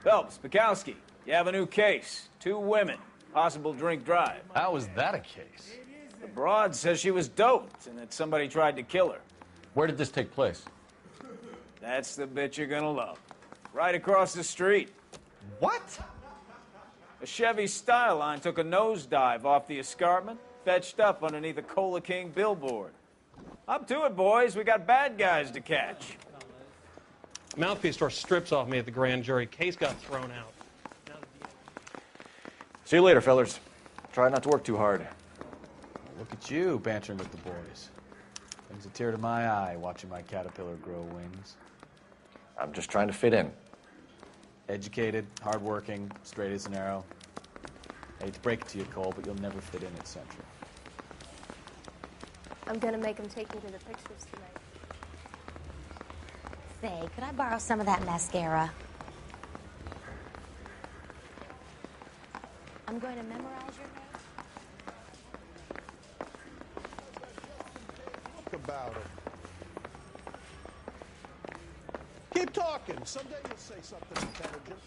Phelps, Bukowski, you have a new case. 2 women, possible drink drive. How is that a case? The broad says she was doped and that somebody tried to kill her. Where did this take place? That's the bit you're gonna love. Right across the street. What? A Chevy Styline took a nosedive off the escarpment, fetched up underneath a Cola King billboard. Up to it, boys. We got bad guys to catch. Mouthpiece tore strips off me at the grand jury. Case got thrown out. See you later, fellers. Try not to work too hard. Look at you bantering with the boys. Brings a tear to my eye watching my caterpillar grow wings. I'm just trying to fit in. Educated, hardworking, straight as an arrow. I hate to break it to you, Cole, but you'll never fit in at Central. I'm gonna make him take me to the pictures tonight. Say, could I borrow some of that mascara? I'm going to memorize your name. Talk about it. Keep talking. Someday you'll say something intelligent.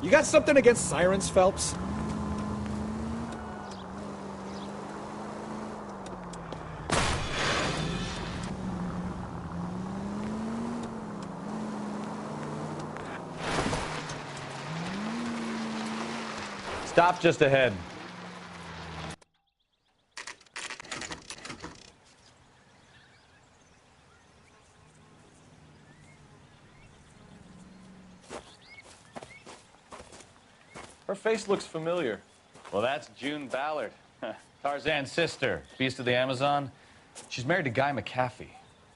You got something against sirens, Phelps? Stop just ahead. Her face looks familiar. Well, that's June Ballard, Tarzan's sister, beast of the Amazon. She's married to Guy McAfee.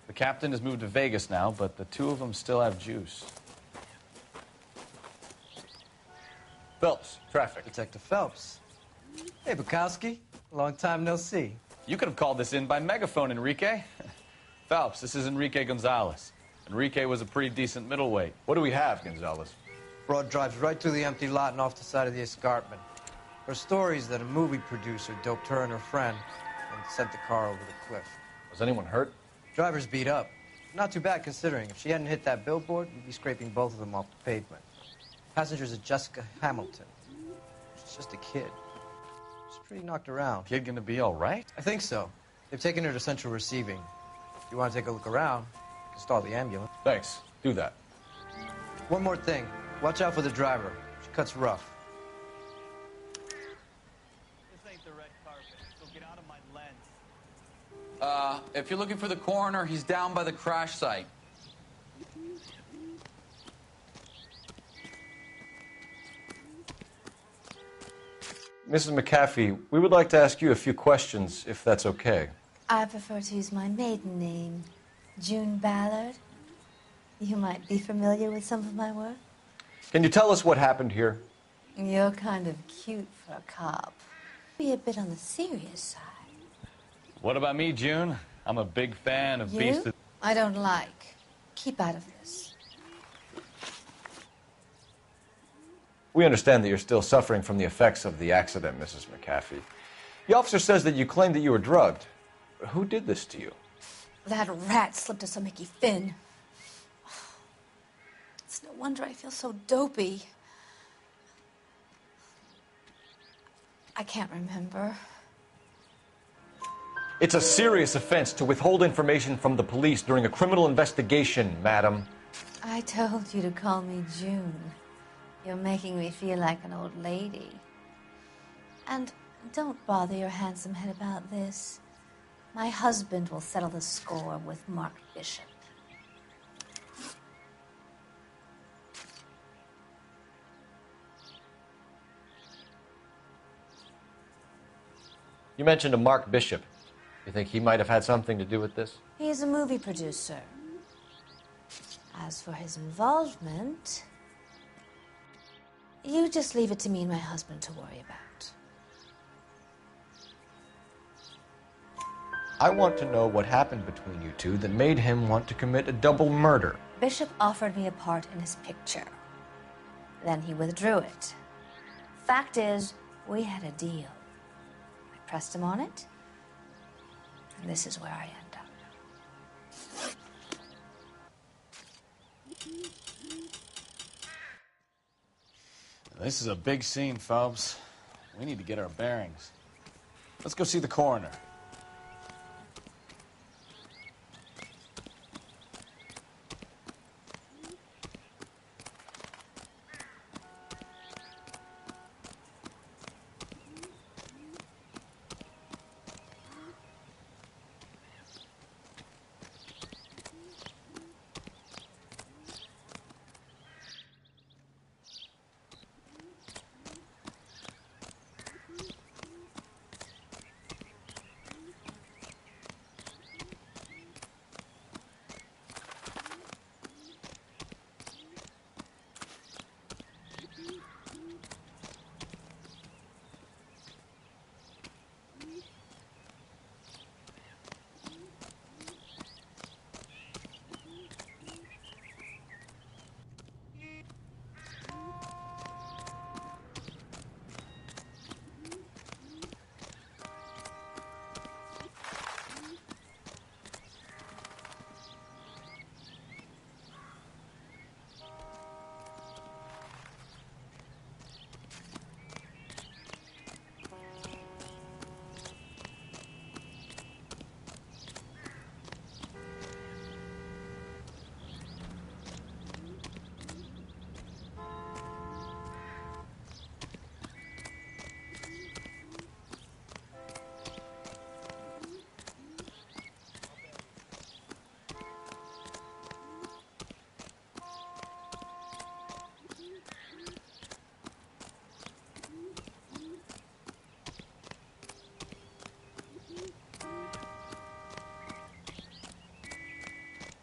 The captain has moved to Vegas now, but the 2 of them still have juice. Phelps, traffic. Detective Phelps. Hey, Bukowski. Long time no see. You could have called this in by megaphone, Enrique. Phelps, this is Enrique Gonzalez. Enrique was a pretty decent middleweight. What do we have, Gonzalez? Broad drives right through the empty lot and off the side of the escarpment. Her stories that a movie producer doped her and her friend and sent the car over the cliff. Was anyone hurt? Driver's beat up. Not too bad considering. If she hadn't hit that billboard, we'd be scraping both of them off the pavement. Passenger's a Jessica Hamilton. She's just a kid. She's pretty knocked around. Kid gonna be all right? I think so. They've taken her to Central Receiving. If you want to take a look around, you can stall the ambulance. Thanks. Do that. One more thing. Watch out for the driver. She cuts rough. This ain't the red carpet, so get out of my lens. If you're looking for the coroner, he's down by the crash site. Mrs. McAfee, we would like to ask you a few questions, if that's okay. I prefer to use my maiden name, June Ballard. You might be familiar with some of my work. Can you tell us what happened here? You're kind of cute for a cop. Be a bit on the serious side. What about me, June? I'm a big fan of Beast of... I don't like. Keep out of this. We understand that you're still suffering from the effects of the accident, Mrs. McAfee. The officer says that you claimed that you were drugged. Who did this to you? That rat slipped us a Mickey Finn. It's no wonder I feel so dopey. I can't remember. It's a serious offense to withhold information from the police during a criminal investigation, madam. I told you to call me June. You're making me feel like an old lady. And don't bother your handsome head about this. My husband will settle the score with Mark Bishop. You mentioned a Mark Bishop. You think he might have had something to do with this? He is a movie producer. As for his involvement, you just leave it to me and my husband to worry about. I want to know what happened between you two that made him want to commit a double murder. Bishop offered me a part in his picture. Then he withdrew it. Fact is, we had a deal. I pressed him on it, and this is where I end up. This is a big scene, Phelps. We need to get our bearings. Let's go see the coroner.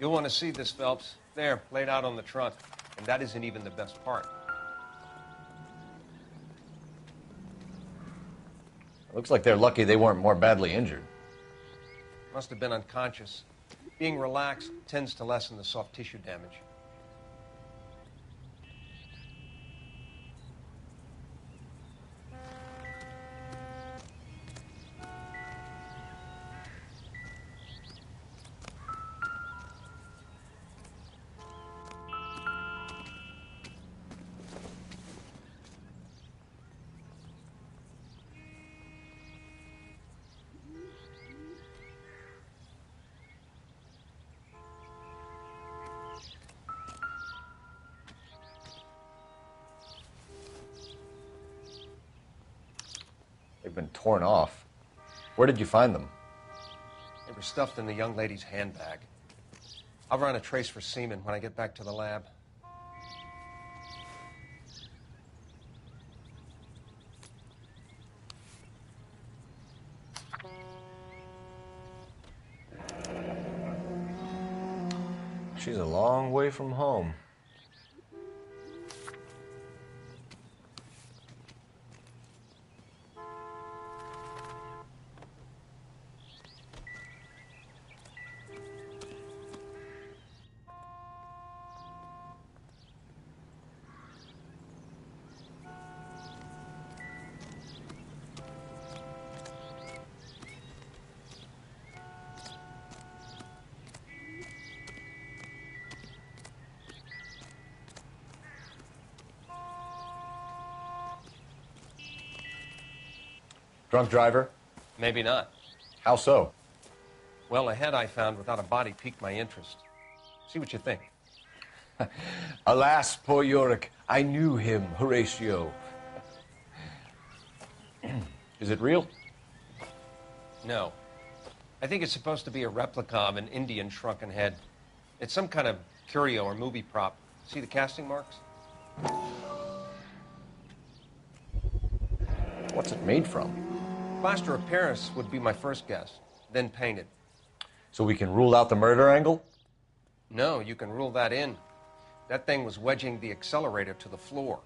You'll want to see this, Phelps. There, laid out on the trunk. And that isn't even the best part. Looks like they're lucky they weren't more badly injured. Must have been unconscious. Being relaxed tends to lessen the soft tissue damage. They've been torn off. Where did you find them? They were stuffed in the young lady's handbag. I'll run a trace for semen when I get back to the lab. She's a long way from home. Drunk driver? Maybe not. How so? Well, a head I found without a body piqued my interest. See what you think. Alas, poor Yorick, I knew him, Horatio. Is it real? No. I think it's supposed to be a replica of an Indian shrunken head. It's some kind of curio or movie prop. See the casting marks? What's it made from? Plaster of Paris would be my first guess, then painted. So we can rule out the murder angle? No, you can rule that in. That thing was wedging the accelerator to the floor.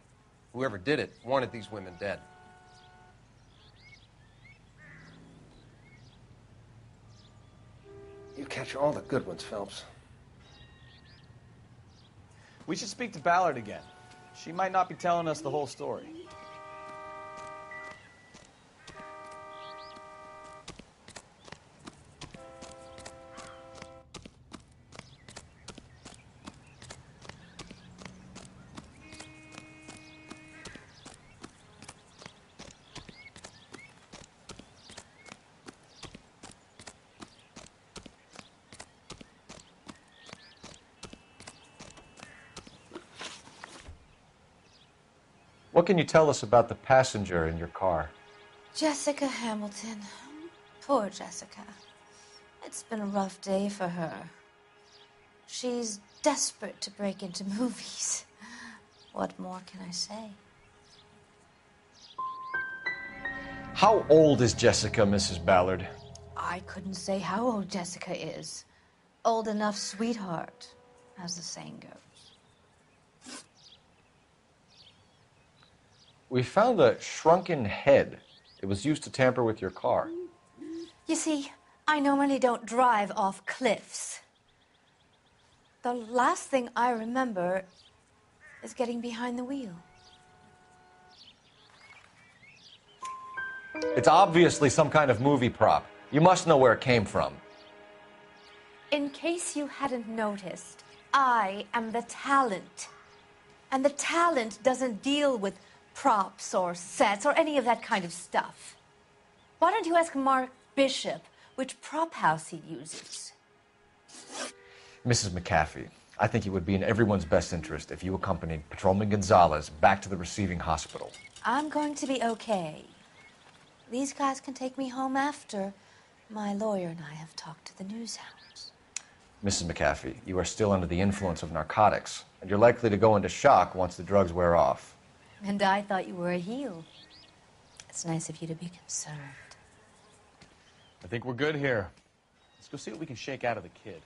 Whoever did it wanted these women dead. You catch all the good ones, Phelps. We should speak to Ballard again. She might not be telling us the whole story. What can you tell us about the passenger in your car? Jessica Hamilton. Poor Jessica. It's been a rough day for her. She's desperate to break into movies. What more can I say? How old is Jessica, Mrs. Ballard? I couldn't say how old Jessica is. Old enough, sweetheart, as the saying goes. We found a shrunken head. It was used to tamper with your car. You see, I normally don't drive off cliffs. The last thing I remember is getting behind the wheel. It's obviously some kind of movie prop. You must know where it came from. In case you hadn't noticed, I am the talent. And the talent doesn't deal with props or sets or any of that kind of stuff. Why don't you ask Mark Bishop which prop house he uses? Mrs. McAfee, I think it would be in everyone's best interest if you accompanied Patrolman Gonzalez back to the receiving hospital. I'm going to be okay. These guys can take me home after my lawyer and I have talked to the news hounds. Mrs. McAfee, you are still under the influence of narcotics, and you're likely to go into shock once the drugs wear off. And I thought you were a heel. It's nice of you to be concerned. I think we're good here. Let's go see what we can shake out of the kid.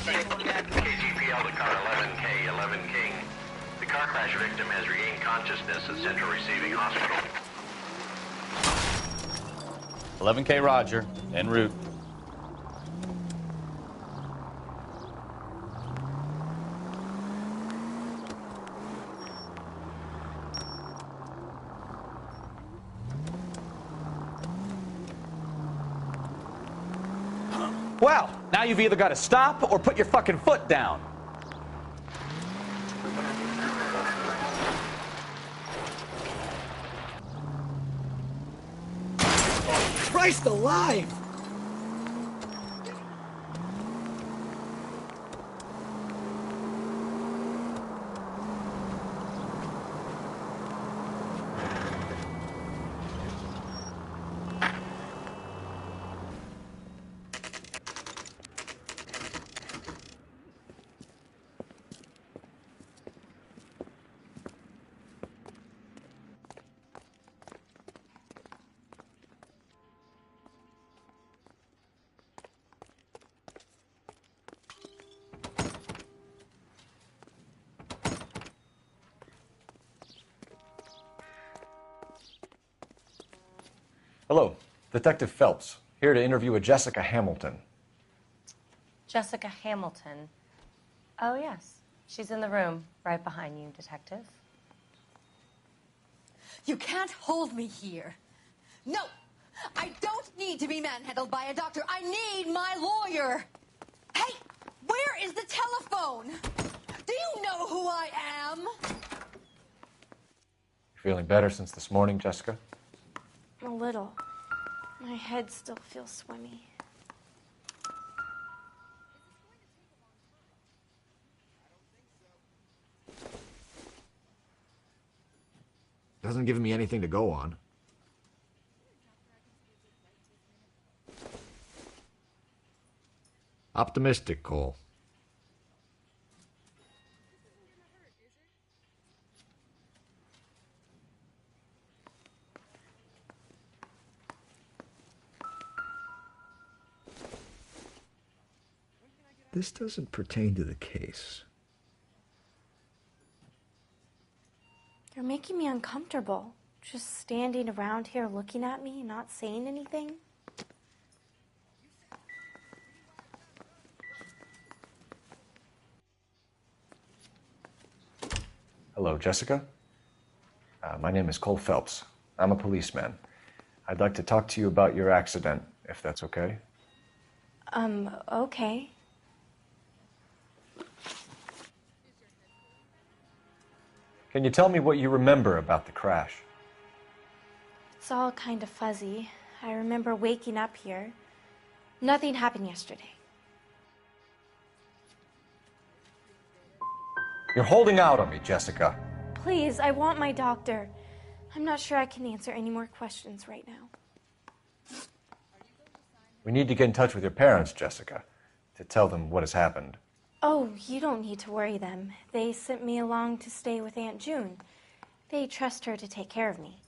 KGPL to car 11K, 11 King. The car crash victim has regained consciousness at Central Receiving Hospital. 11K Roger, en route. Well, now you've either got to stop or put your fucking foot down. Christ alive! Hello, Detective Phelps, here to interview a Jessica Hamilton. Jessica Hamilton. Oh, yes. She's in the room right behind you, Detective. You can't hold me here. No! I don't need to be manhandled by a doctor. I need my lawyer. Hey, where is the telephone? Do you know who I am? You feeling better since this morning, Jessica? Oh, little. My head still feels swimmy. Doesn't give me anything to go on. Optimistic, Cole. This doesn't pertain to the case. You're making me uncomfortable. Just standing around here looking at me and not saying anything. Hello, Jessica. My name is Cole Phelps. I'm a policeman. I'd like to talk to you about your accident, if that's okay. Okay. Can you tell me what you remember about the crash? It's all kind of fuzzy. I remember waking up here. Nothing happened yesterday. You're holding out on me, Jessica. Please, I want my doctor. I'm not sure I can answer any more questions right now. We need to get in touch with your parents, Jessica, to tell them what has happened. Oh, you don't need to worry them. They sent me along to stay with Aunt June. They trust her to take care of me.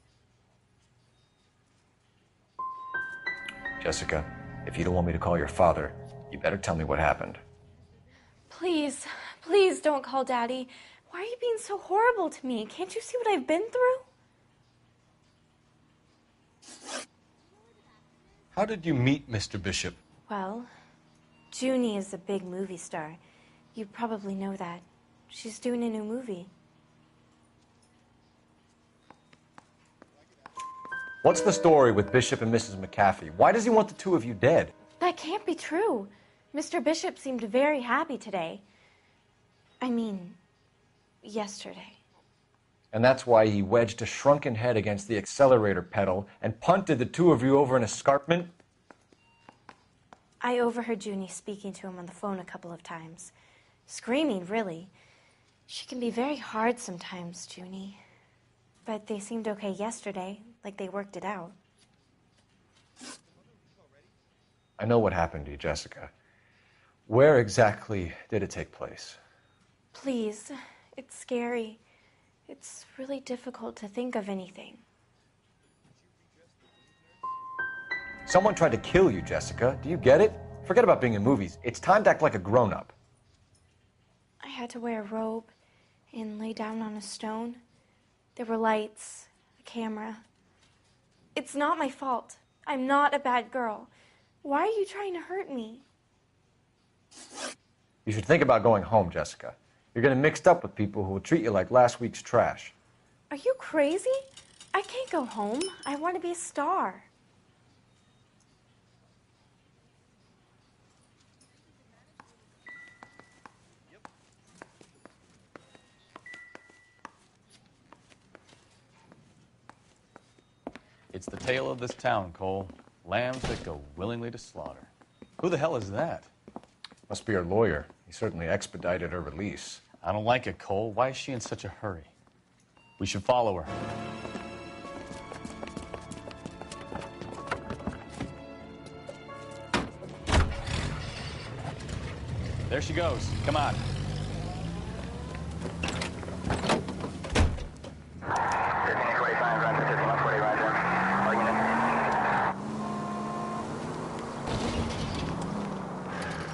Jessica, if you don't want me to call your father, you better tell me what happened. Please, please don't call Daddy. Why are you being so horrible to me? Can't you see what I've been through? How did you meet Mr. Bishop? Well, Junie is a big movie star. You probably know that. She's doing a new movie. What's the story with Bishop and Mrs. McAfee? Why does he want the two of you dead? That can't be true. Mr. Bishop seemed very happy today. I mean, yesterday. And that's why he wedged a shrunken head against the accelerator pedal and punted the two of you over an escarpment? I overheard Junie speaking to him on the phone a couple of times. Screaming, really. She can be very hard sometimes, Junie. But they seemed okay yesterday, like they worked it out. I know what happened to you, Jessica. Where exactly did it take place? Please, it's scary. It's really difficult to think of anything. Someone tried to kill you, Jessica. Do you get it? Forget about being in movies. It's time to act like a grown-up. I had to wear a robe and lay down on a stone. There were lights, a camera. It's not my fault. I'm not a bad girl. Why are you trying to hurt me? You should think about going home, Jessica. You're getting mixed up with people who will treat you like last week's trash. Are you crazy? I can't go home. I want to be a star. It's the tale of this town, Cole. Lambs that go willingly to slaughter. Who the hell is that? Must be her lawyer. He certainly expedited her release. I don't like it, Cole. Why is she in such a hurry? We should follow her. There she goes. Come on.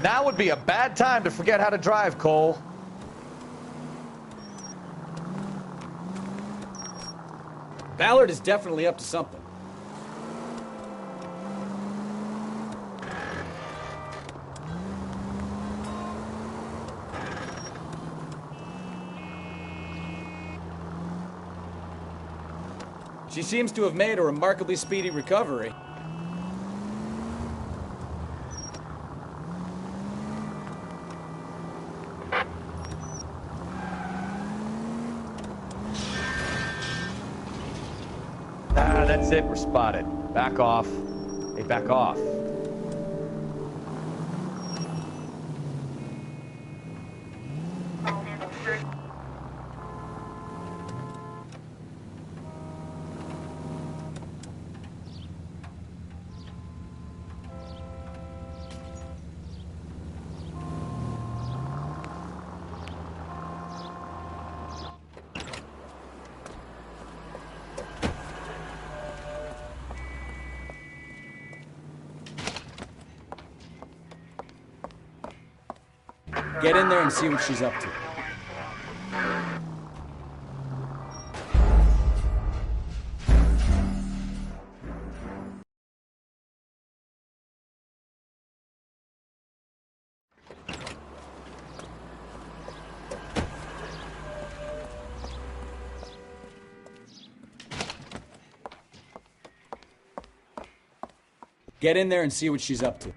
Now would be a bad time to forget how to drive, Cole. Ballard is definitely up to something. She seems to have made a remarkably speedy recovery. That's it, we're spotted. Back off. Hey, back off. Get in there and see what she's up to. Get in there and see what she's up to.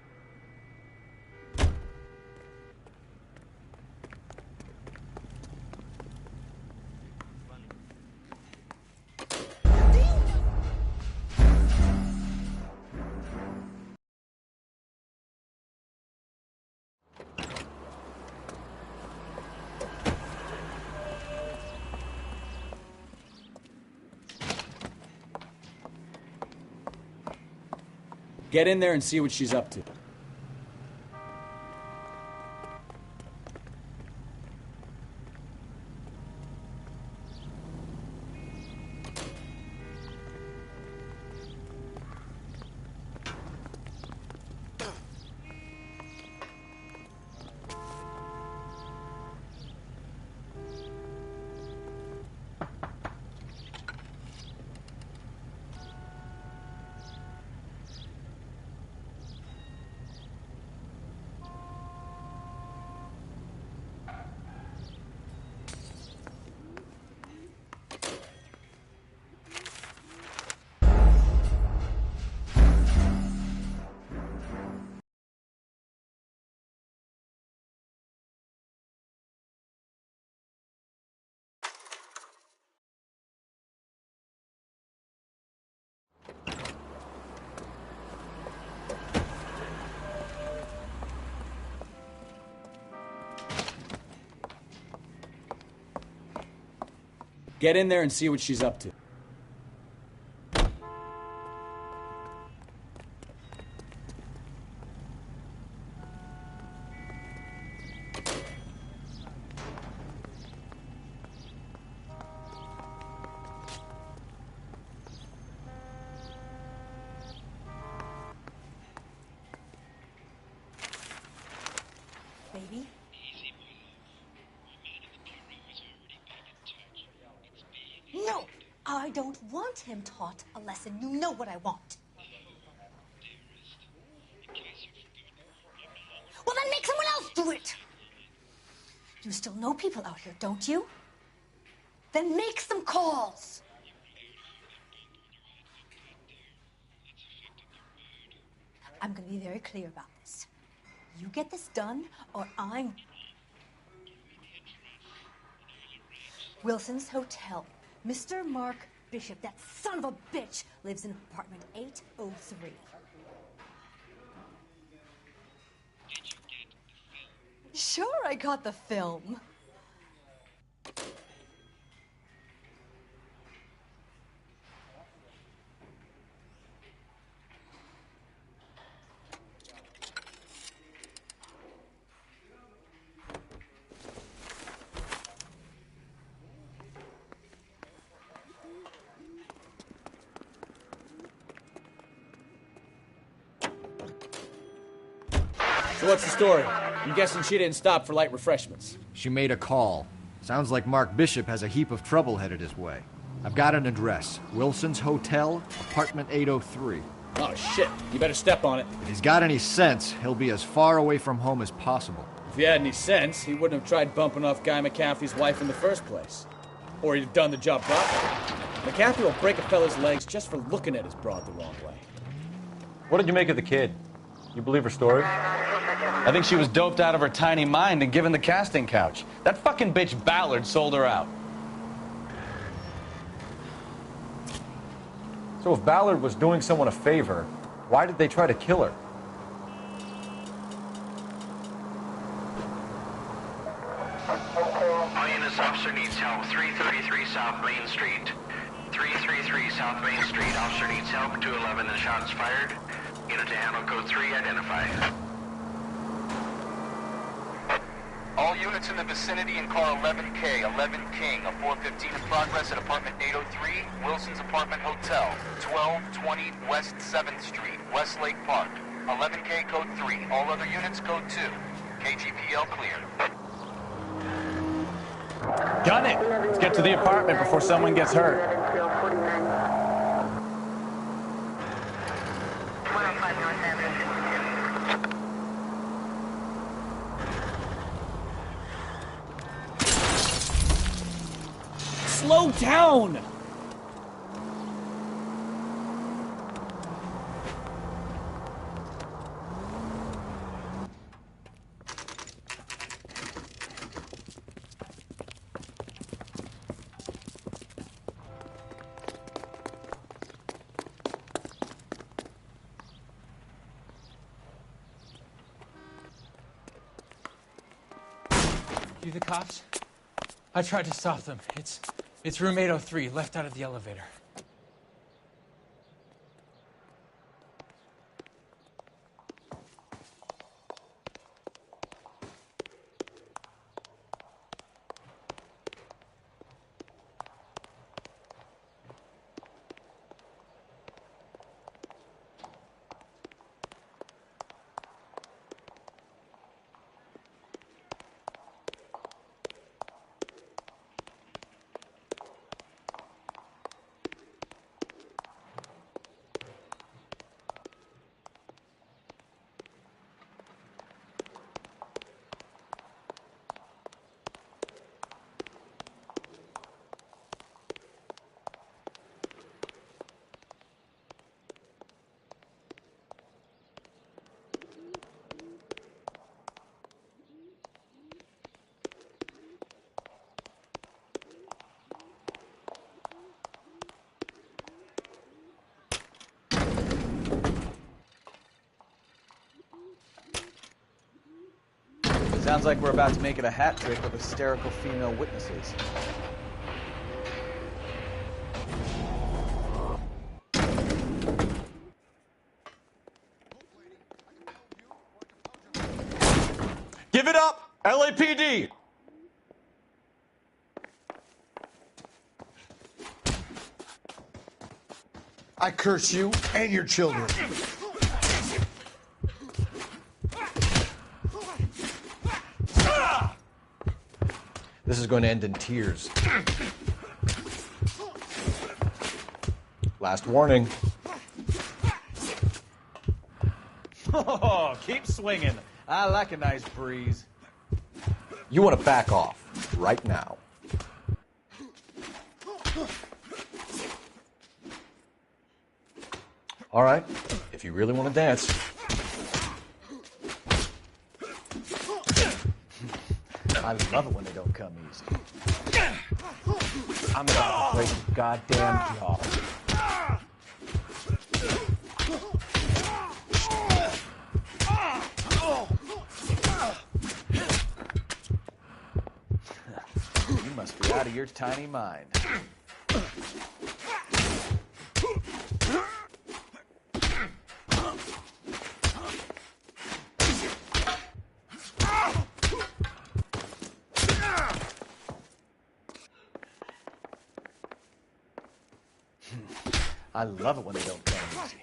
Get in there and see what she's up to. Get in there and see what she's up to. Baby? No, I don't want him taught a lesson. You know what I want. Well, then make someone else do it. You still know people out here, don't you? Then make some calls. I'm going to be very clear about this. You get this done, or I'm... Wilson's Hotel. Mr. Mark Bishop, that son of a bitch, lives in apartment 803. Sure, I got the film. So what's the story? I'm guessing she didn't stop for light refreshments. She made a call. Sounds like Mark Bishop has a heap of trouble headed his way. I've got an address. Wilson's Hotel, apartment 803. Oh, shit. You better step on it. If he's got any sense, he'll be as far away from home as possible. If he had any sense, he wouldn't have tried bumping off Guy McCaffrey's wife in the first place. Or he'd have done the job properly. McCaffrey will break a fella's legs just for looking at his broad the wrong way. What did you make of the kid? You believe her story? I think she was doped out of her tiny mind and given the casting couch. That fucking bitch Ballard sold her out. So if Ballard was doing someone a favor, why did they try to kill her? All units, officer needs help. 333 South Main Street. 333 South Main Street. Officer needs help. 211 and shots fired. Unit to handle code 3 identified. All units in the vicinity in car 11K, 11 King, a 415 in progress at apartment 803, Wilson's Apartment Hotel, 1220 West 7th Street, Westlake Park. 11K code 3, all other units code 2. KGPL clear. Gun it! Let's get to the apartment before someone gets hurt. Slow down! You the cops? I tried to stop them. It's room 803, left out of the elevator. Sounds like we're about to make it a hat trick of hysterical female witnesses. Give it up! LAPD! I curse you and your children. This is going to end in tears. Last warning. Oh, keep swinging. I like a nice breeze. You want to back off right now. All right, if you really want to dance. I love it when they don't come easy. I'm about to break your goddamn jaw. You must be out of your tiny mind. I love it when they don't come easy.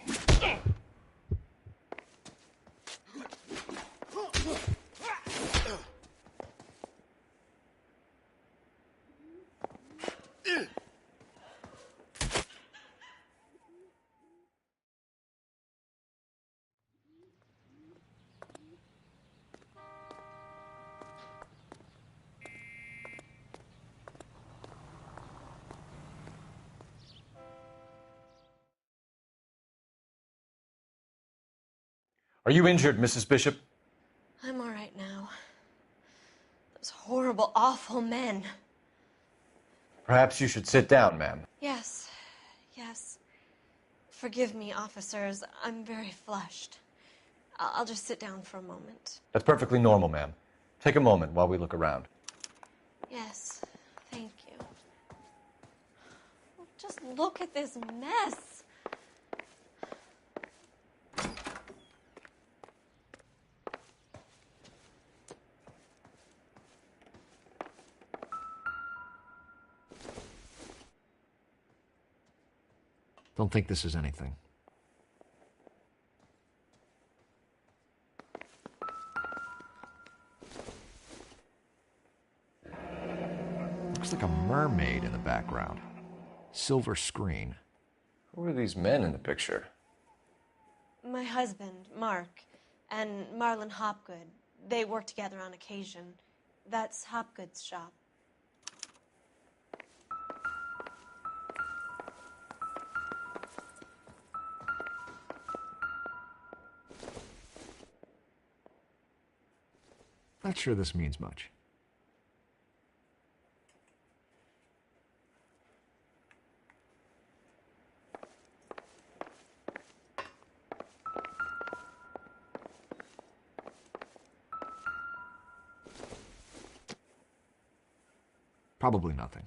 Are you injured, Mrs. Bishop? I'm all right now. Those horrible, awful men. Perhaps you should sit down, ma'am. Yes, yes. Forgive me, officers. I'm very flushed. I'll just sit down for a moment. That's perfectly normal, ma'am. Take a moment while we look around. Yes, thank you. Just look at this mess. Don't think this is anything. Looks like a mermaid in the background. Silver screen. Who are these men in the picture? My husband, Mark, and Marlon Hopgood. They work together on occasion. That's Hopgood's shop. Not sure this means much. Probably nothing.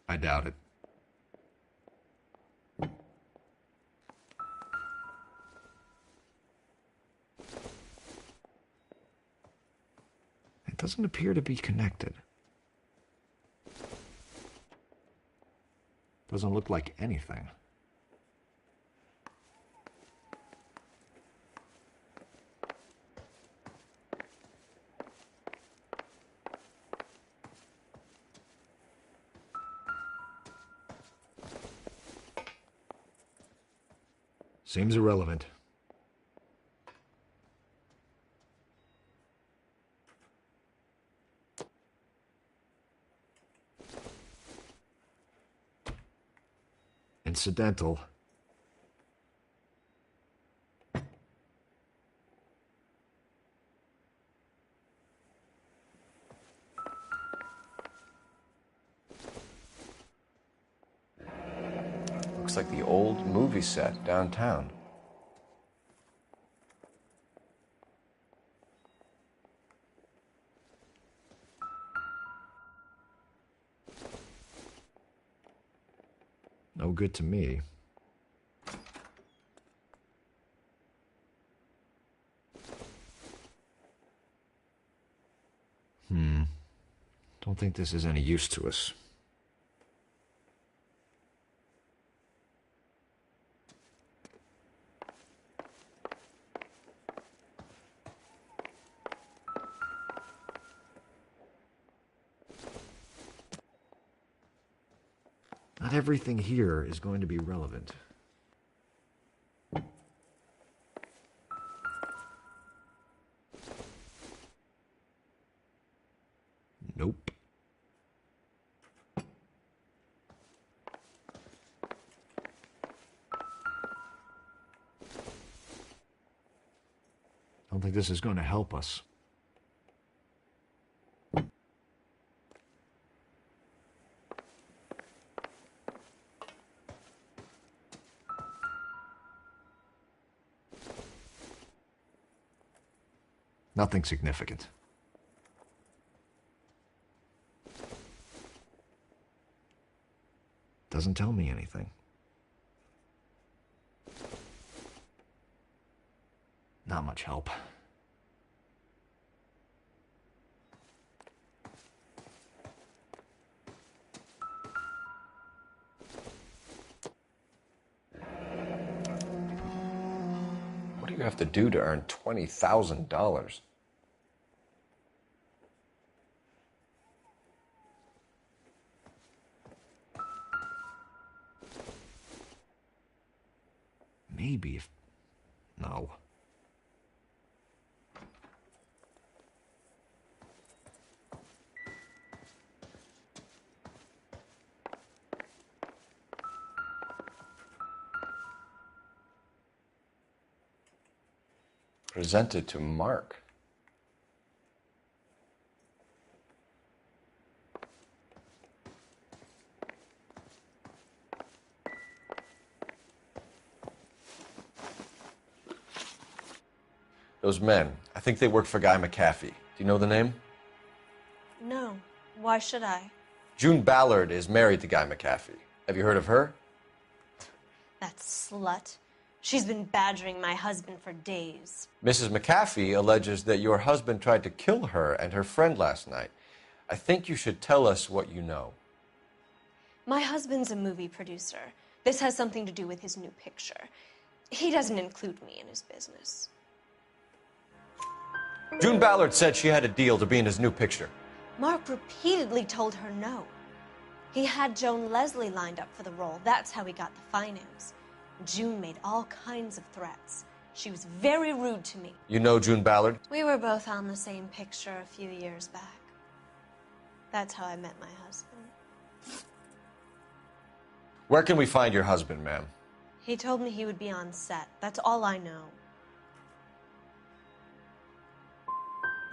I doubt it. It doesn't appear to be connected. Doesn't look like anything. Seems irrelevant. Incidental. Looks like the old movie set downtown. No good to me. Don't think this is any use to us. Not everything here is going to be relevant. Nope. Don't think this is going to help us. Nothing significant. Doesn't tell me anything. Not much help. What do you have to do to earn $20,000? Maybe if... No. Presented to Mark. Those men, I think they work for Guy McAfee. Do you know the name? No. Why should I? June Ballard is married to Guy McAfee. Have you heard of her? That slut. She's been badgering my husband for days. Mrs. McAfee alleges that your husband tried to kill her and her friend last night. I think you should tell us what you know. My husband's a movie producer. This has something to do with his new picture. He doesn't include me in his business. June Ballard said she had a deal to be in his new picture. Mark repeatedly told her no. He had Joan Leslie lined up for the role. That's how he got the finance. June made all kinds of threats. She was very rude to me. You know June Ballard? We were both on the same picture a few years back. That's how I met my husband. Where can we find your husband, ma'am? He told me he would be on set. That's all I know.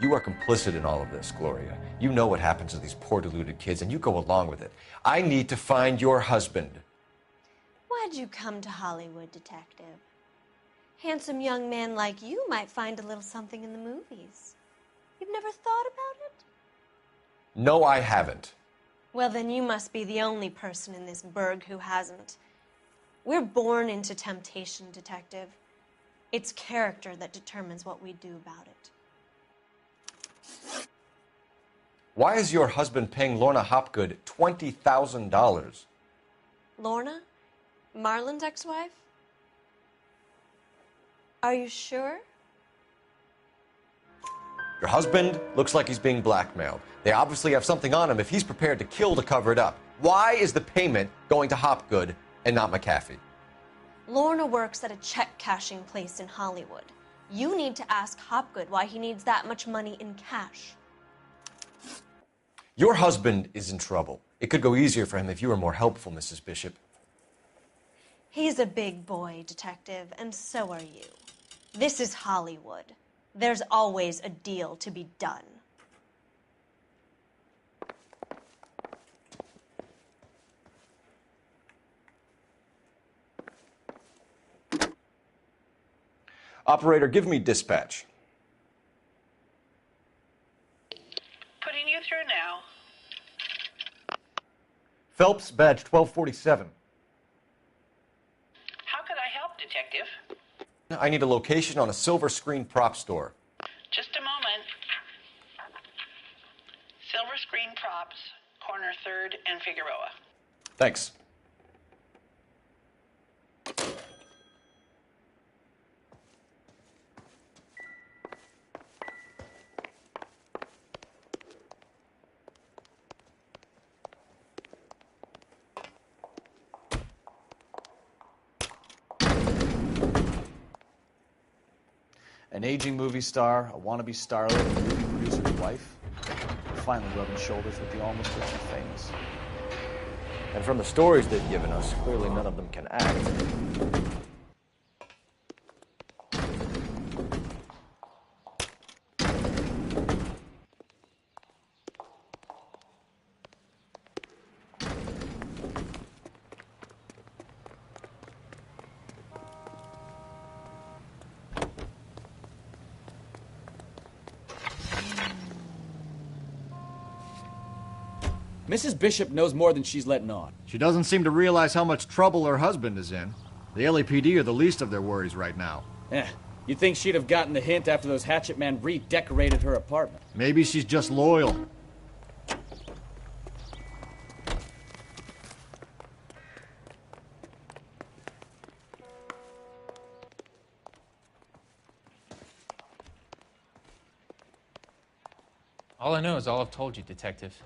You are complicit in all of this, Gloria. You know what happens to these poor deluded kids, and you go along with it. I need to find your husband. Why'd you come to Hollywood, detective? Handsome young man like you might find a little something in the movies. You've never thought about it? No, I haven't. Well, then you must be the only person in this burg who hasn't. We're born into temptation, detective. It's character that determines what we do about it. Why is your husband paying Lorna Hopgood $20,000? Lorna? Marlon's ex-wife? Are you sure? Your husband looks like he's being blackmailed. They obviously have something on him if he's prepared to kill to cover it up. Why is the payment going to Hopgood and not McAfee? Lorna works at a check-cashing place in Hollywood. You need to ask Hopgood why he needs that much money in cash. Your husband is in trouble. It could go easier for him if you were more helpful, Mrs. Bishop. He's a big boy, detective, and so are you. This is Hollywood. There's always a deal to be done. Operator, give me dispatch. Putting you through now. Phelps, badge 1247. How could I help, Detective? I need a location on a silver screen prop store. Just a moment. Silver Screen Props, corner 3rd and Figueroa. Thanks. An aging movie star, a wannabe starlet, a movie producer's wife, finally rubbing shoulders with the almost rich and famous. And from the stories they've given us, clearly none of them can act. Mrs. Bishop knows more than she's letting on. She doesn't seem to realize how much trouble her husband is in. The LAPD are the least of their worries right now. You'd think she'd have gotten the hint after those hatchet men redecorated her apartment. Maybe she's just loyal. All I know is all I've told you, Detective.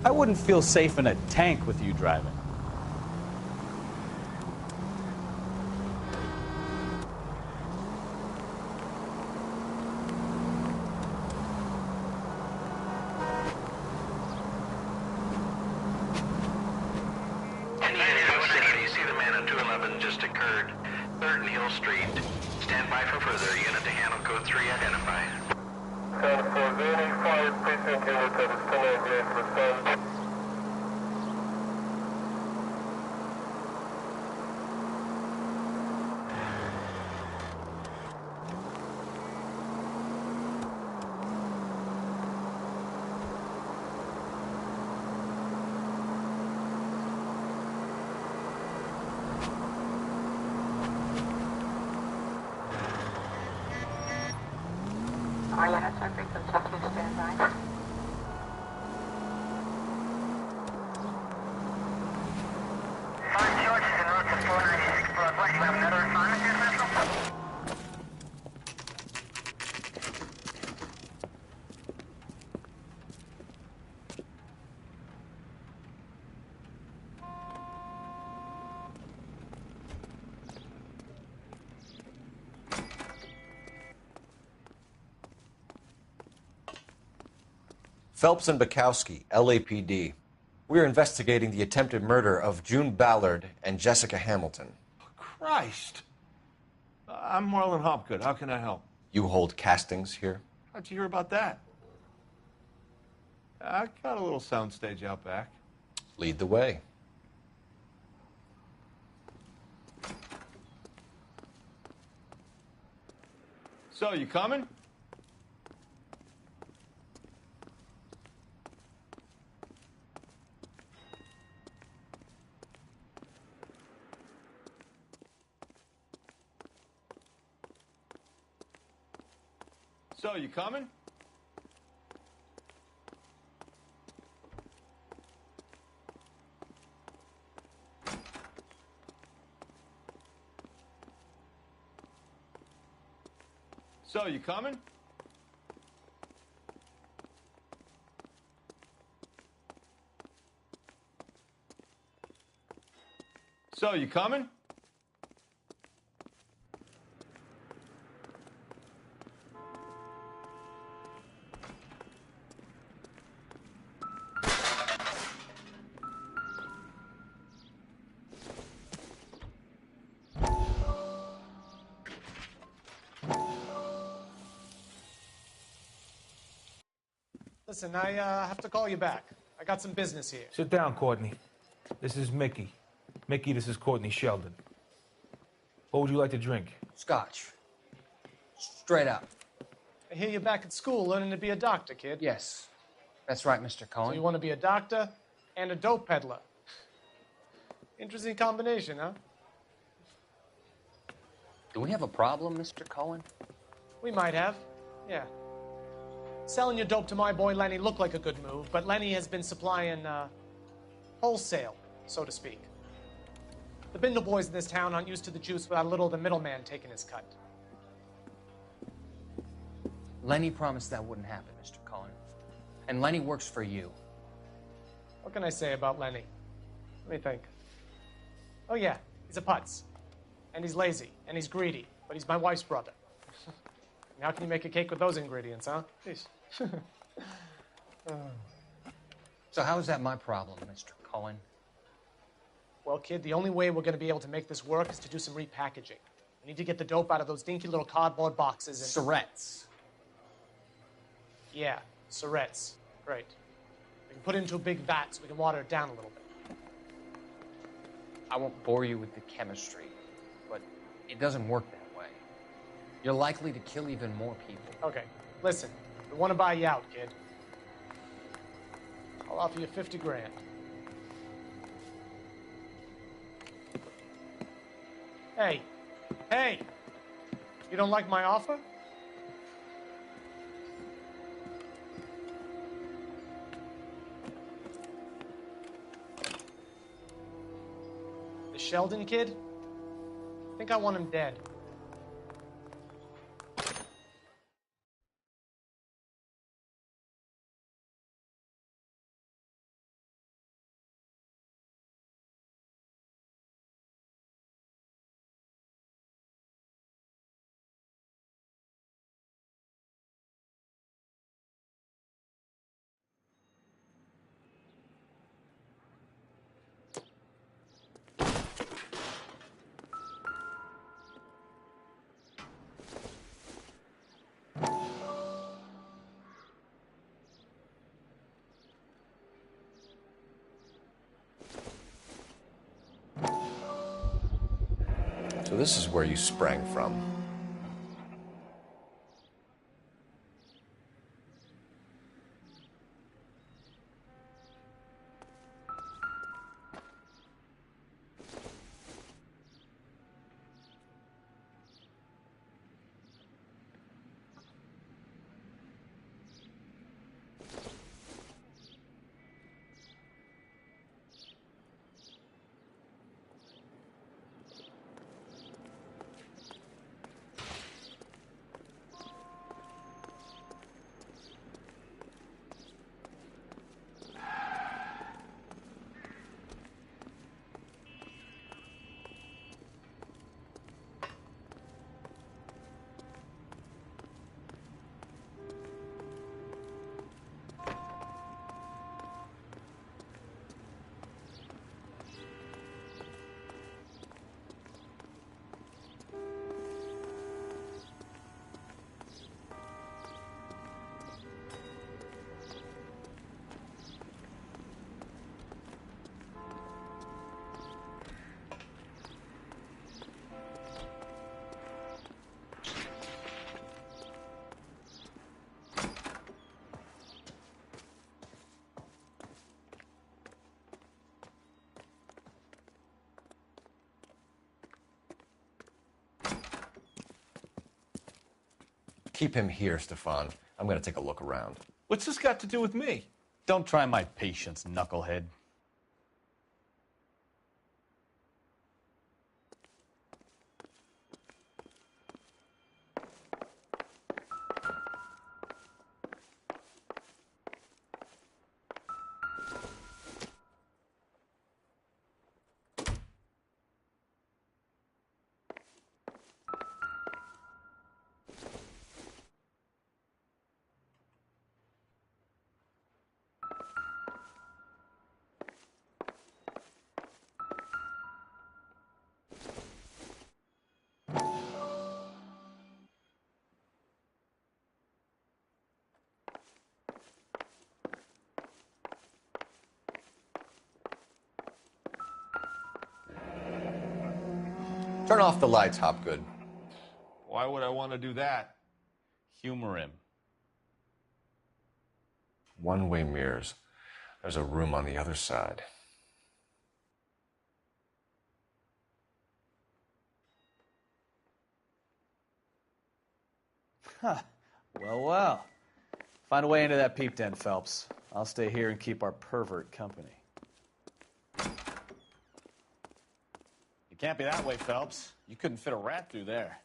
I wouldn't feel safe in a tank with you driving. See the man on 211 just occurred. 3rd Neal Street. Stand by for further. Unit to handle code 3 identify. Precinct unit that is still on grade for respond. Phelps and Bukowski, LAPD. We're investigating the attempted murder of June Ballard and Jessica Hamilton. Christ. I'm Marlon Hopgood. How can I help? You hold castings here? How'd you hear about that? I got a little soundstage out back. Lead the way. So, you coming? So, you coming? So, you coming? So, you coming? Listen, I have to call you back. I got some business here. Sit down, Courtney. This is Mickey. Mickey, this is Courtney Sheldon. What would you like to drink? Scotch. Straight up. I hear you're back at school learning to be a doctor, kid. Yes. That's right, Mr. Cohen. So you want to be a doctor and a dope peddler. Interesting combination, huh? Do we have a problem, Mr. Cohen? We might have, yeah. Selling your dope to my boy Lenny looked like a good move, but Lenny has been supplying, wholesale, so to speak. The Bindle boys in this town aren't used to the juice without a little of the middleman taking his cut. Lenny promised that wouldn't happen, Mr. Cohen. And Lenny works for you. What can I say about Lenny? Let me think. Oh yeah, he's a putz. And he's lazy, and he's greedy, but he's my wife's brother. And how can you make a cake with those ingredients, huh? Please. So how is that my problem, Mr. Cohen? Well, kid, the only way we're going to be able to make this work is to do some repackaging. We need to get the dope out of those dinky little cardboard boxes and... Surrettes. Yeah, Surrettes. Great. We can put it into a big vat so we can water it down a little bit. I won't bore you with the chemistry, but it doesn't work that way. You're likely to kill even more people. Okay, listen. We want to buy you out, kid. I'll offer you 50 grand. Hey. Hey! You don't like my offer? The Sheldon kid? I think I want him dead. So this is where you sprang from. Keep him here, Stefan. I'm going to take a look around. What's this got to do with me? Don't try my patience, knucklehead. Turn off the lights, Hopgood. Why would I want to do that? Humor him. One-way mirrors. There's a room on the other side. Huh. Well, well. Find a way into that peep den, Phelps. I'll stay here and keep our pervert company. You can't be that way, Phelps. You couldn't fit a rat through there.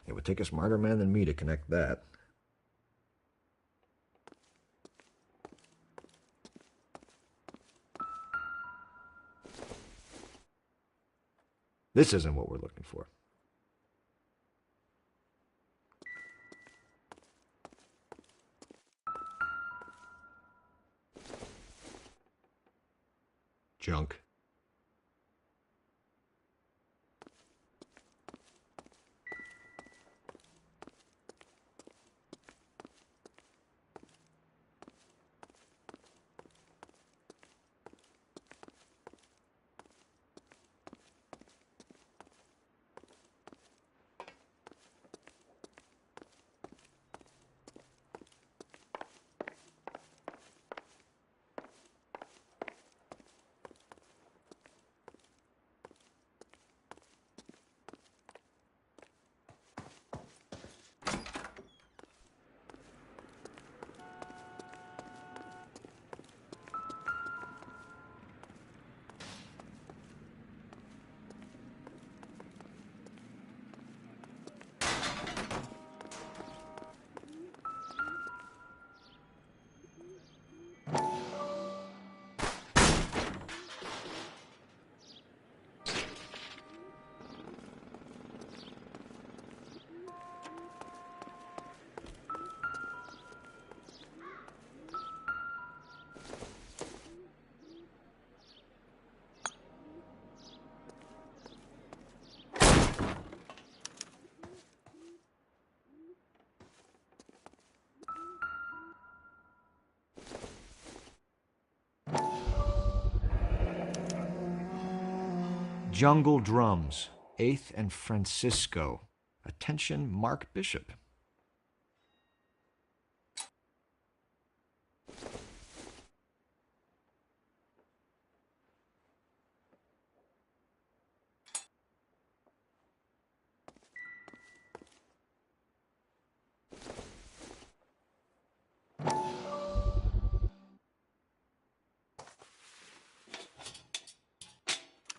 It would take a smarter man than me to connect that. This isn't what we're looking for. Junk. Jungle Drums, 8th and Francisco. Attention, Mark Bishop.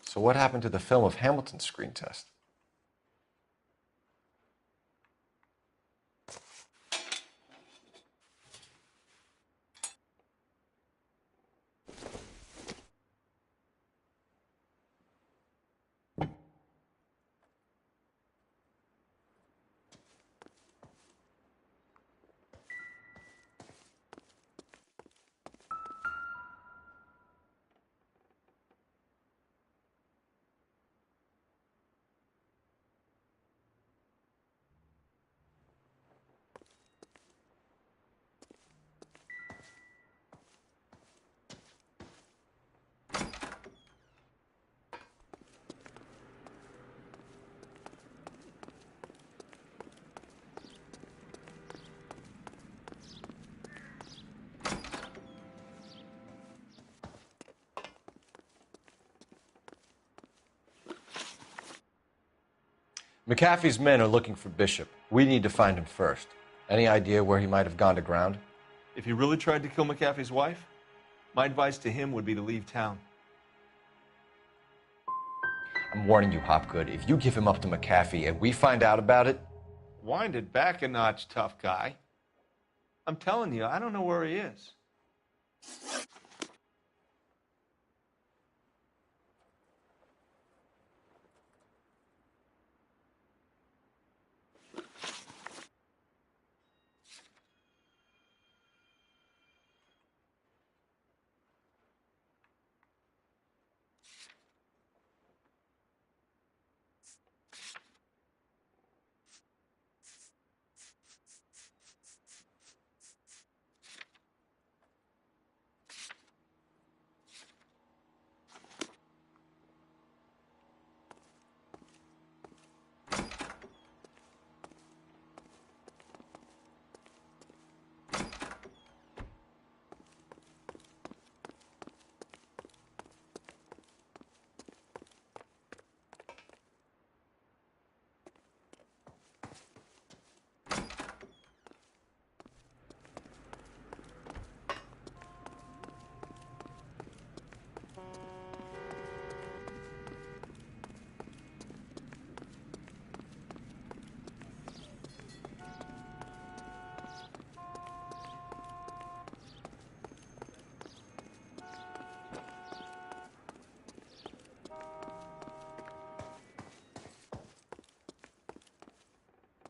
So what happened to the film of Hamilton's screen test? McAfee's men are looking for Bishop. We need to find him first. Any idea where he might have gone to ground? If he really tried to kill McAfee's wife, my advice to him would be to leave town. I'm warning you, Hopgood. If you give him up to McAfee and we find out about it... Wind it back a notch, tough guy. I'm telling you, I don't know where he is.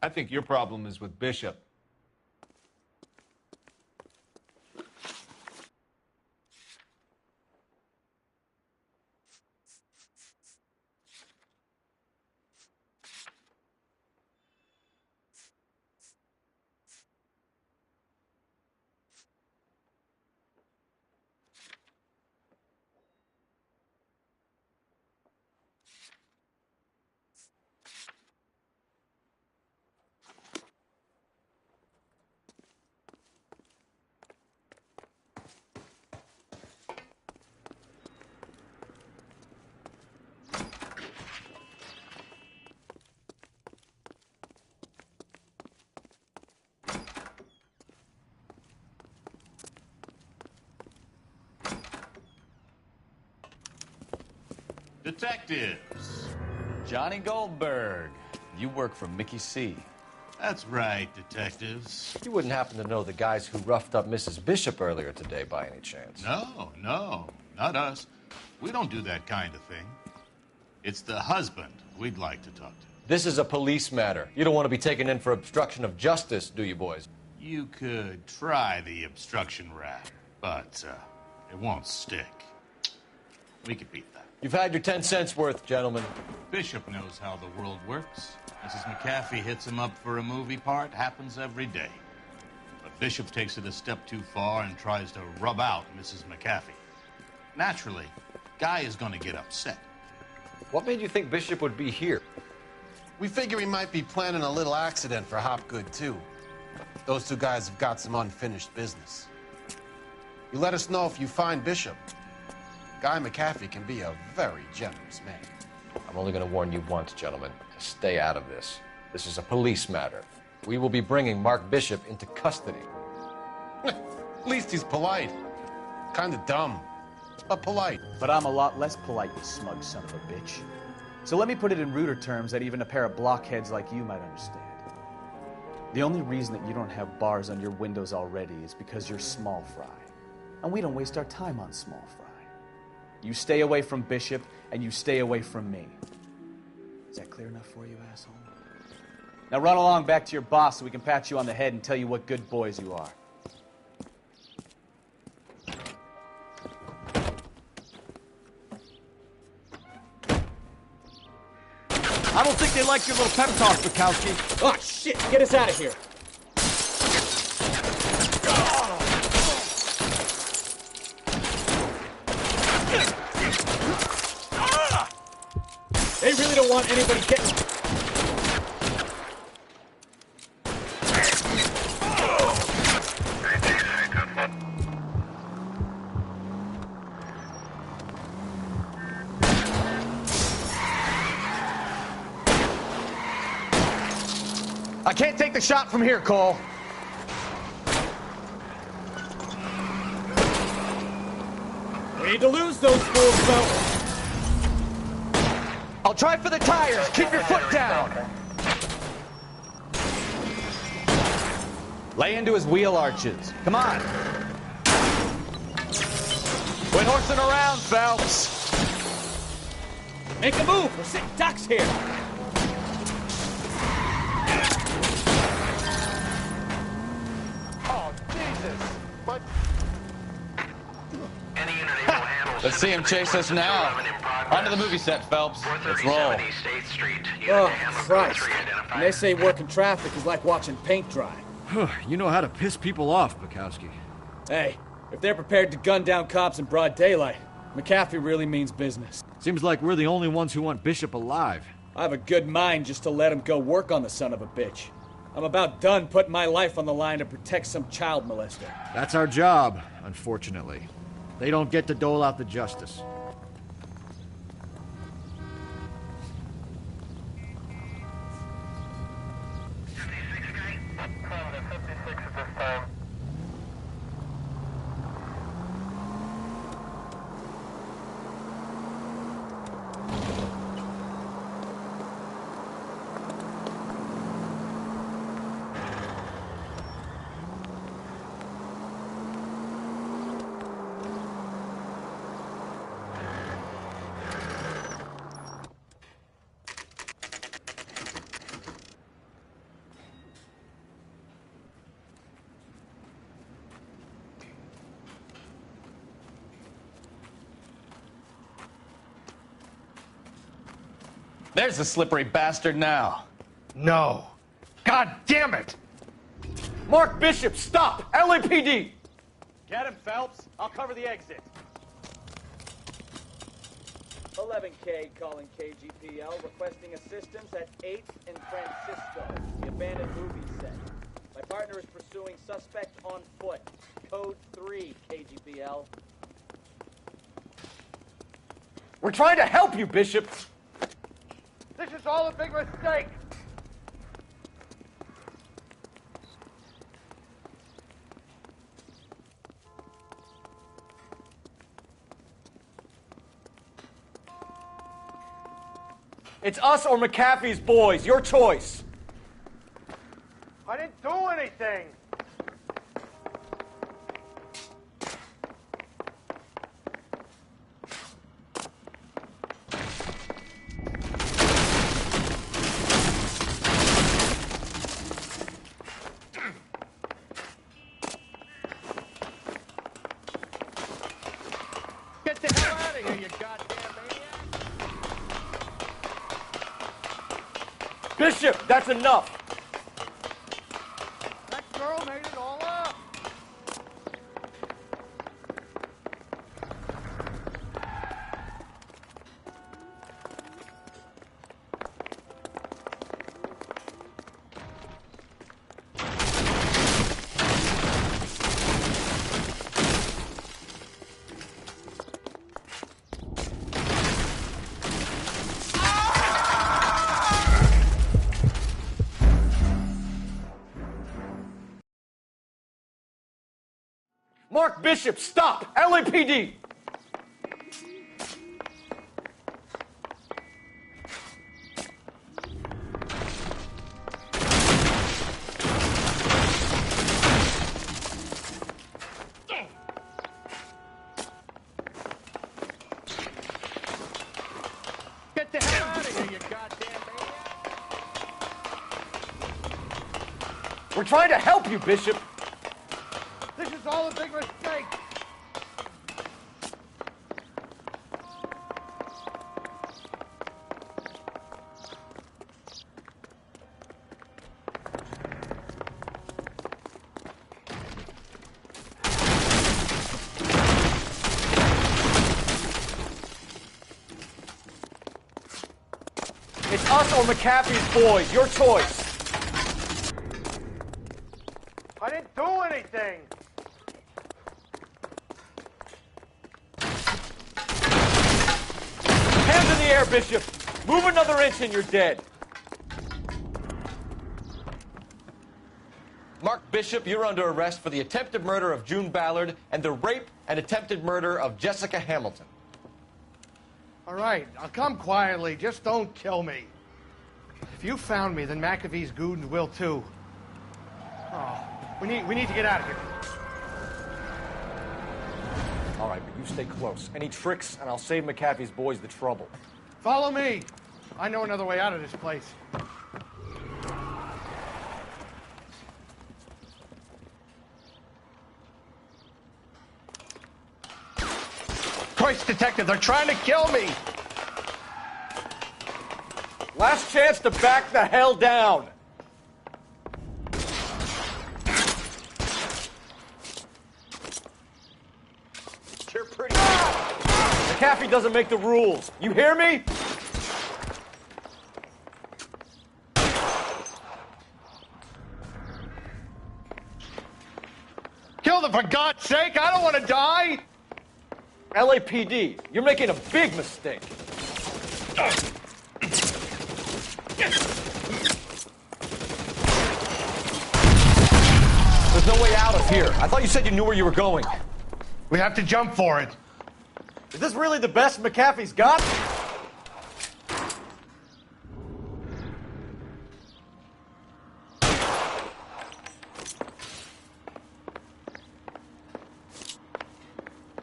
I think your problem is with Bishop. Detectives. Johnny Goldberg. You work for Mickey C. That's right, detectives. You wouldn't happen to know the guys who roughed up Mrs. Bishop earlier today by any chance? No, not us. We don't do that kind of thing. It's the husband we'd like to talk to. This is a police matter. You don't want to be taken in for obstruction of justice, do you, boys? You could try the obstruction rap, but it won't stick. We could beat that. You've had your 10 cents worth, gentlemen. Bishop knows how the world works. Mrs. McAfee hits him up for a movie part. Happens every day. But Bishop takes it a step too far and tries to rub out Mrs. McAfee. Naturally, Guy is going to get upset. What made you think Bishop would be here? We figure he might be planning a little accident for Hopgood, too. Those two guys have got some unfinished business. You let us know if you find Bishop. Guy McAfee can be a very generous man. I'm only going to warn you once, gentlemen. Stay out of this. This is a police matter. We will be bringing Mark Bishop into custody. At least he's polite. Kind of dumb, but polite. But I'm a lot less polite, you smug son of a bitch. So let me put it in ruder terms that even a pair of blockheads like you might understand. The only reason that you don't have bars on your windows already is because you're small fry. And we don't waste our time on small fry. You stay away from Bishop, and you stay away from me. Is that clear enough for you, asshole? Now run along back to your boss so we can pat you on the head and tell you what good boys you are. I don't think they like your little pep talk, Bukowski. Oh, shit! Get us out of here! They really don't want anybody getting... I can't take the shot from here, Cole. We need to lose those fools, though. I'll try for the tires. Keep your foot down. Lay into his wheel arches. Come on. Quit horsing around, Phelps. Make a move. We're sitting ducks here. Oh, Jesus. What? Let's see him chase us now. Onto the movie set, Phelps. Let's roll. Oh, Christ. And they say working traffic is like watching paint dry. You know how to piss people off, Bukowski. Hey, if they're prepared to gun down cops in broad daylight, McAfee really means business. Seems like we're the only ones who want Bishop alive. I have a good mind just to let him go work on the son of a bitch. I'm about done putting my life on the line to protect some child molester. That's our job, unfortunately. They don't get to dole out the justice. There's the slippery bastard now. No. God damn it! Mark Bishop, stop! LAPD! Get him, Phelps. I'll cover the exit. 11K calling KGPL, requesting assistance at 8th and Francisco, the abandoned movie set. My partner is pursuing suspect on foot. Code 3, KGPL. We're trying to help you, Bishop! This is all a big mistake! It's us or McAfee's boys. Your choice. I didn't do anything. Get the hell out of here, you goddamn maniac! Bishop, that's enough. That girl made it all up. Mark Bishop, stop! LAPD! Get the hell out of here, you goddamn maniac! We're trying to help you, Bishop. This is all a big mistake. It's us or McAfee's boys. Your choice. I didn't do anything. Hands in the air, Bishop. Move another inch and you're dead. Mark Bishop, you're under arrest for the attempted murder of June Ballard and the rape and attempted murder of Jessica Hamilton. All right, I'll come quietly. Just don't kill me. If you found me, then McAfee's goons will too. Oh, we need to get out of here. All right, but you stay close. Any tricks, and I'll save McAfee's boys the trouble. Follow me. I know another way out of this place. Christ, detective, they're trying to kill me. Last chance to back the hell down. You're pretty... McAfee doesn't make the rules. You hear me? Kill them, for God's sake! I don't want to die! LAPD, you're making a big mistake. There's no way out of here. I thought you said you knew where you were going. We have to jump for it. Is this really the best McAfee's got?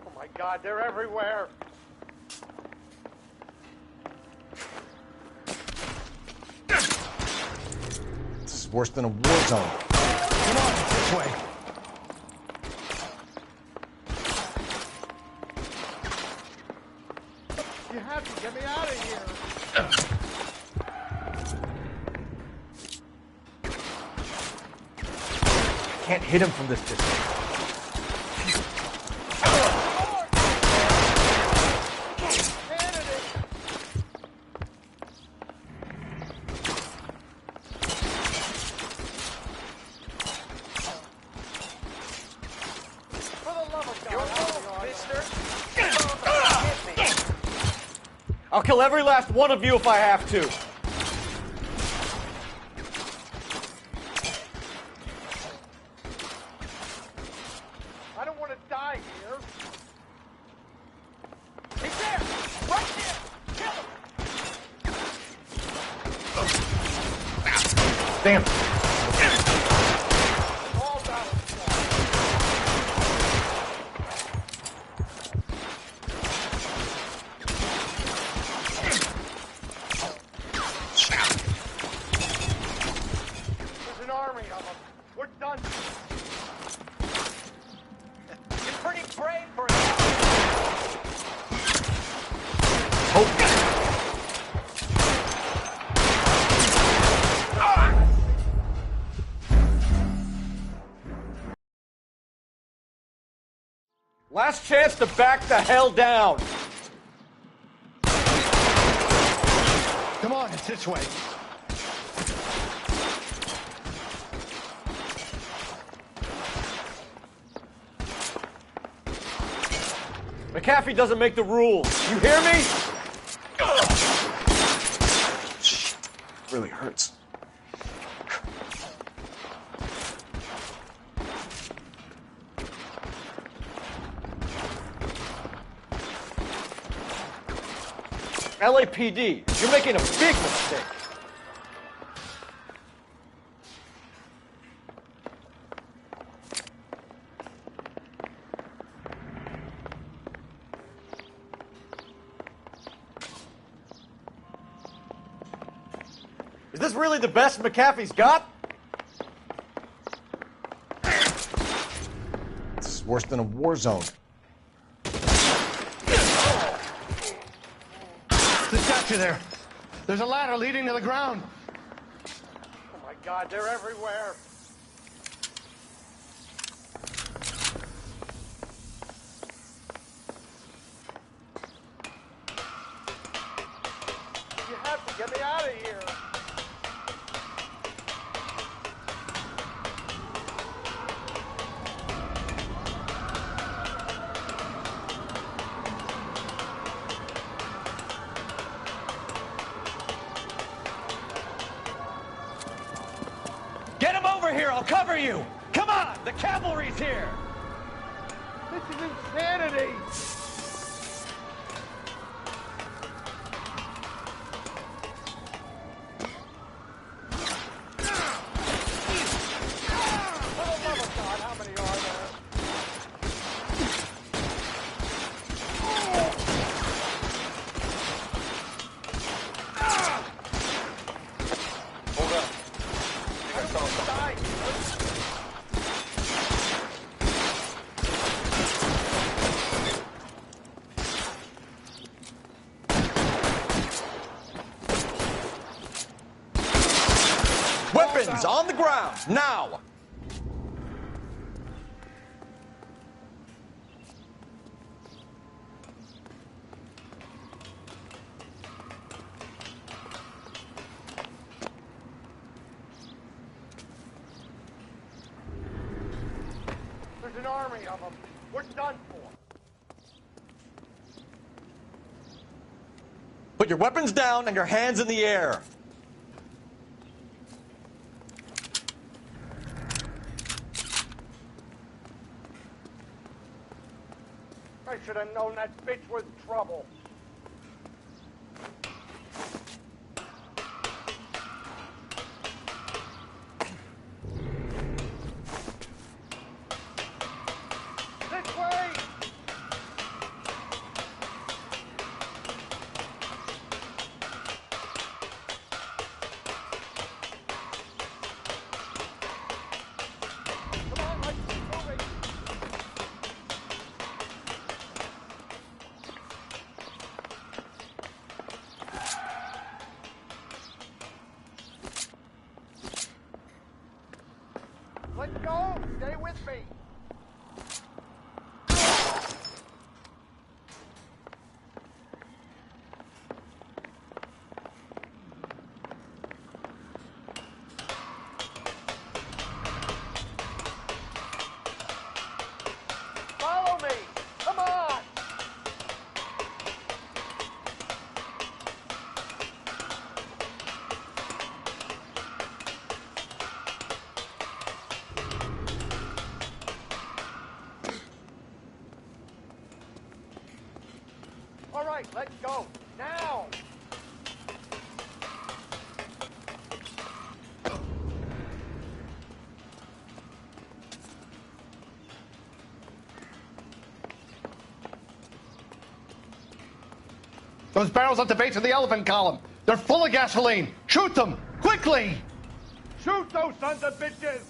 Oh my God, they're everywhere. This is worse than a war zone. Come on, this way. You have to get me out of here. Can't hit him from this distance. I'll kill every last one of you if I have to. I don't want to die here. He's there! Right there! Kill him! Damn it. All down. There's an army of them. We're done. You're pretty brave for that. Last chance to back the hell down. Come on, it's this way. McAfee doesn't make the rules. You hear me? Really hurts. LAPD, you're making a big mistake. Is this really the best McAfee's got? This is worse than a war zone. They've got you there. There's a ladder leading to the ground. Oh my God, they're everywhere. You have to get me out of here. Get him over here, I'll cover you! Come on, the cavalry's here! This is insanity. For the love of God, how many are there? Hold up. Weapons on the ground, now! There's an army of them. We're done for. Put your weapons down and your hands in the air. I should have known that bitch was trouble. This way! Come on, let's keep moving. Let's go! Stay with me! Follow me! Come on! All right, let's go. Now! Those barrels at the base of the elephant column. They're full of gasoline. Shoot them! Quickly! Shoot those sons of bitches!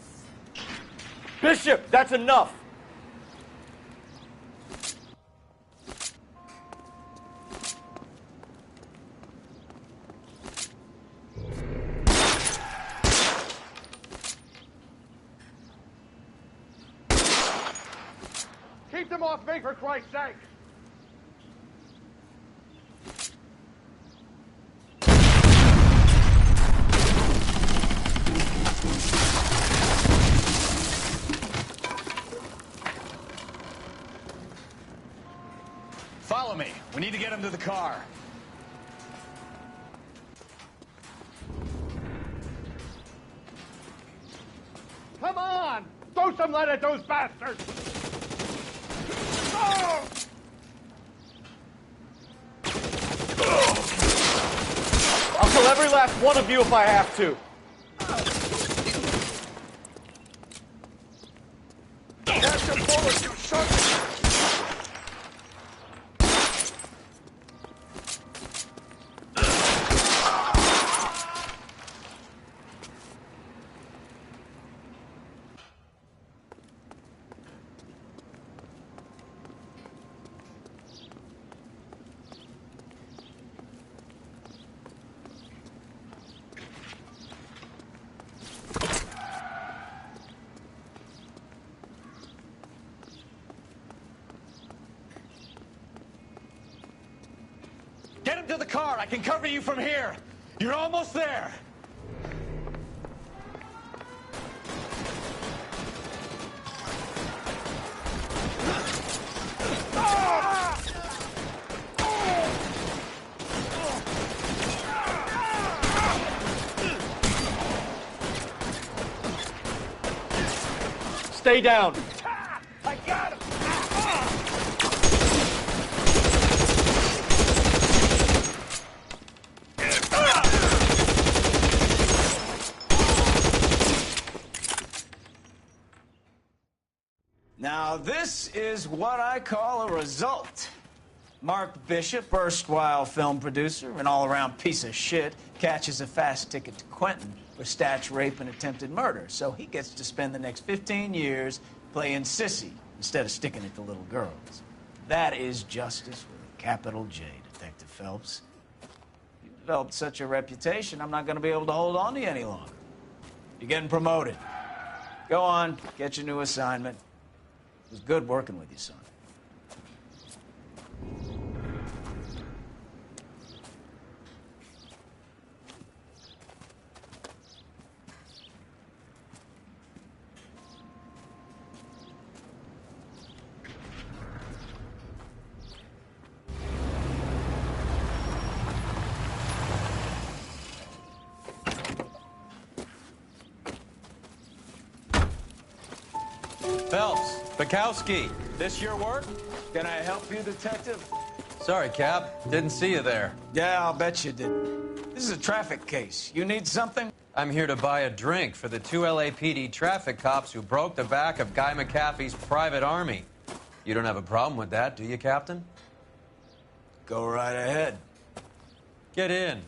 Bishop, that's enough! Keep them off me, for Christ's sake! Follow me. We need to get him to the car. Come on! Throw some lead at those bastards! Oh! last one of you if I have to. That's a bullet, you son of Get him to the car. I can cover you from here. You're almost there. Stay down. I got him! Now, this is what I call a result. Mark Bishop, erstwhile film producer and all-around piece of shit, catches a fast ticket to Quentin for statch rape and attempted murder, so he gets to spend the next 15 years playing sissy instead of sticking it to little girls. That is justice with a capital J, Detective Phelps. You've developed such a reputation, I'm not going to be able to hold on to you any longer. You're getting promoted. Go on, get your new assignment. It was good working with you, son. Phelps, Bukowski, This your work? Can I help you, Detective? sorry, Cap. Didn't see you there. Yeah, I'll bet you didn't. This is a traffic case. You need something? I'm here to buy a drink for the 2 LAPD traffic cops who broke the back of Guy McAfee's private army. You don't have a problem with that, do you, Captain? Go right ahead. Get in.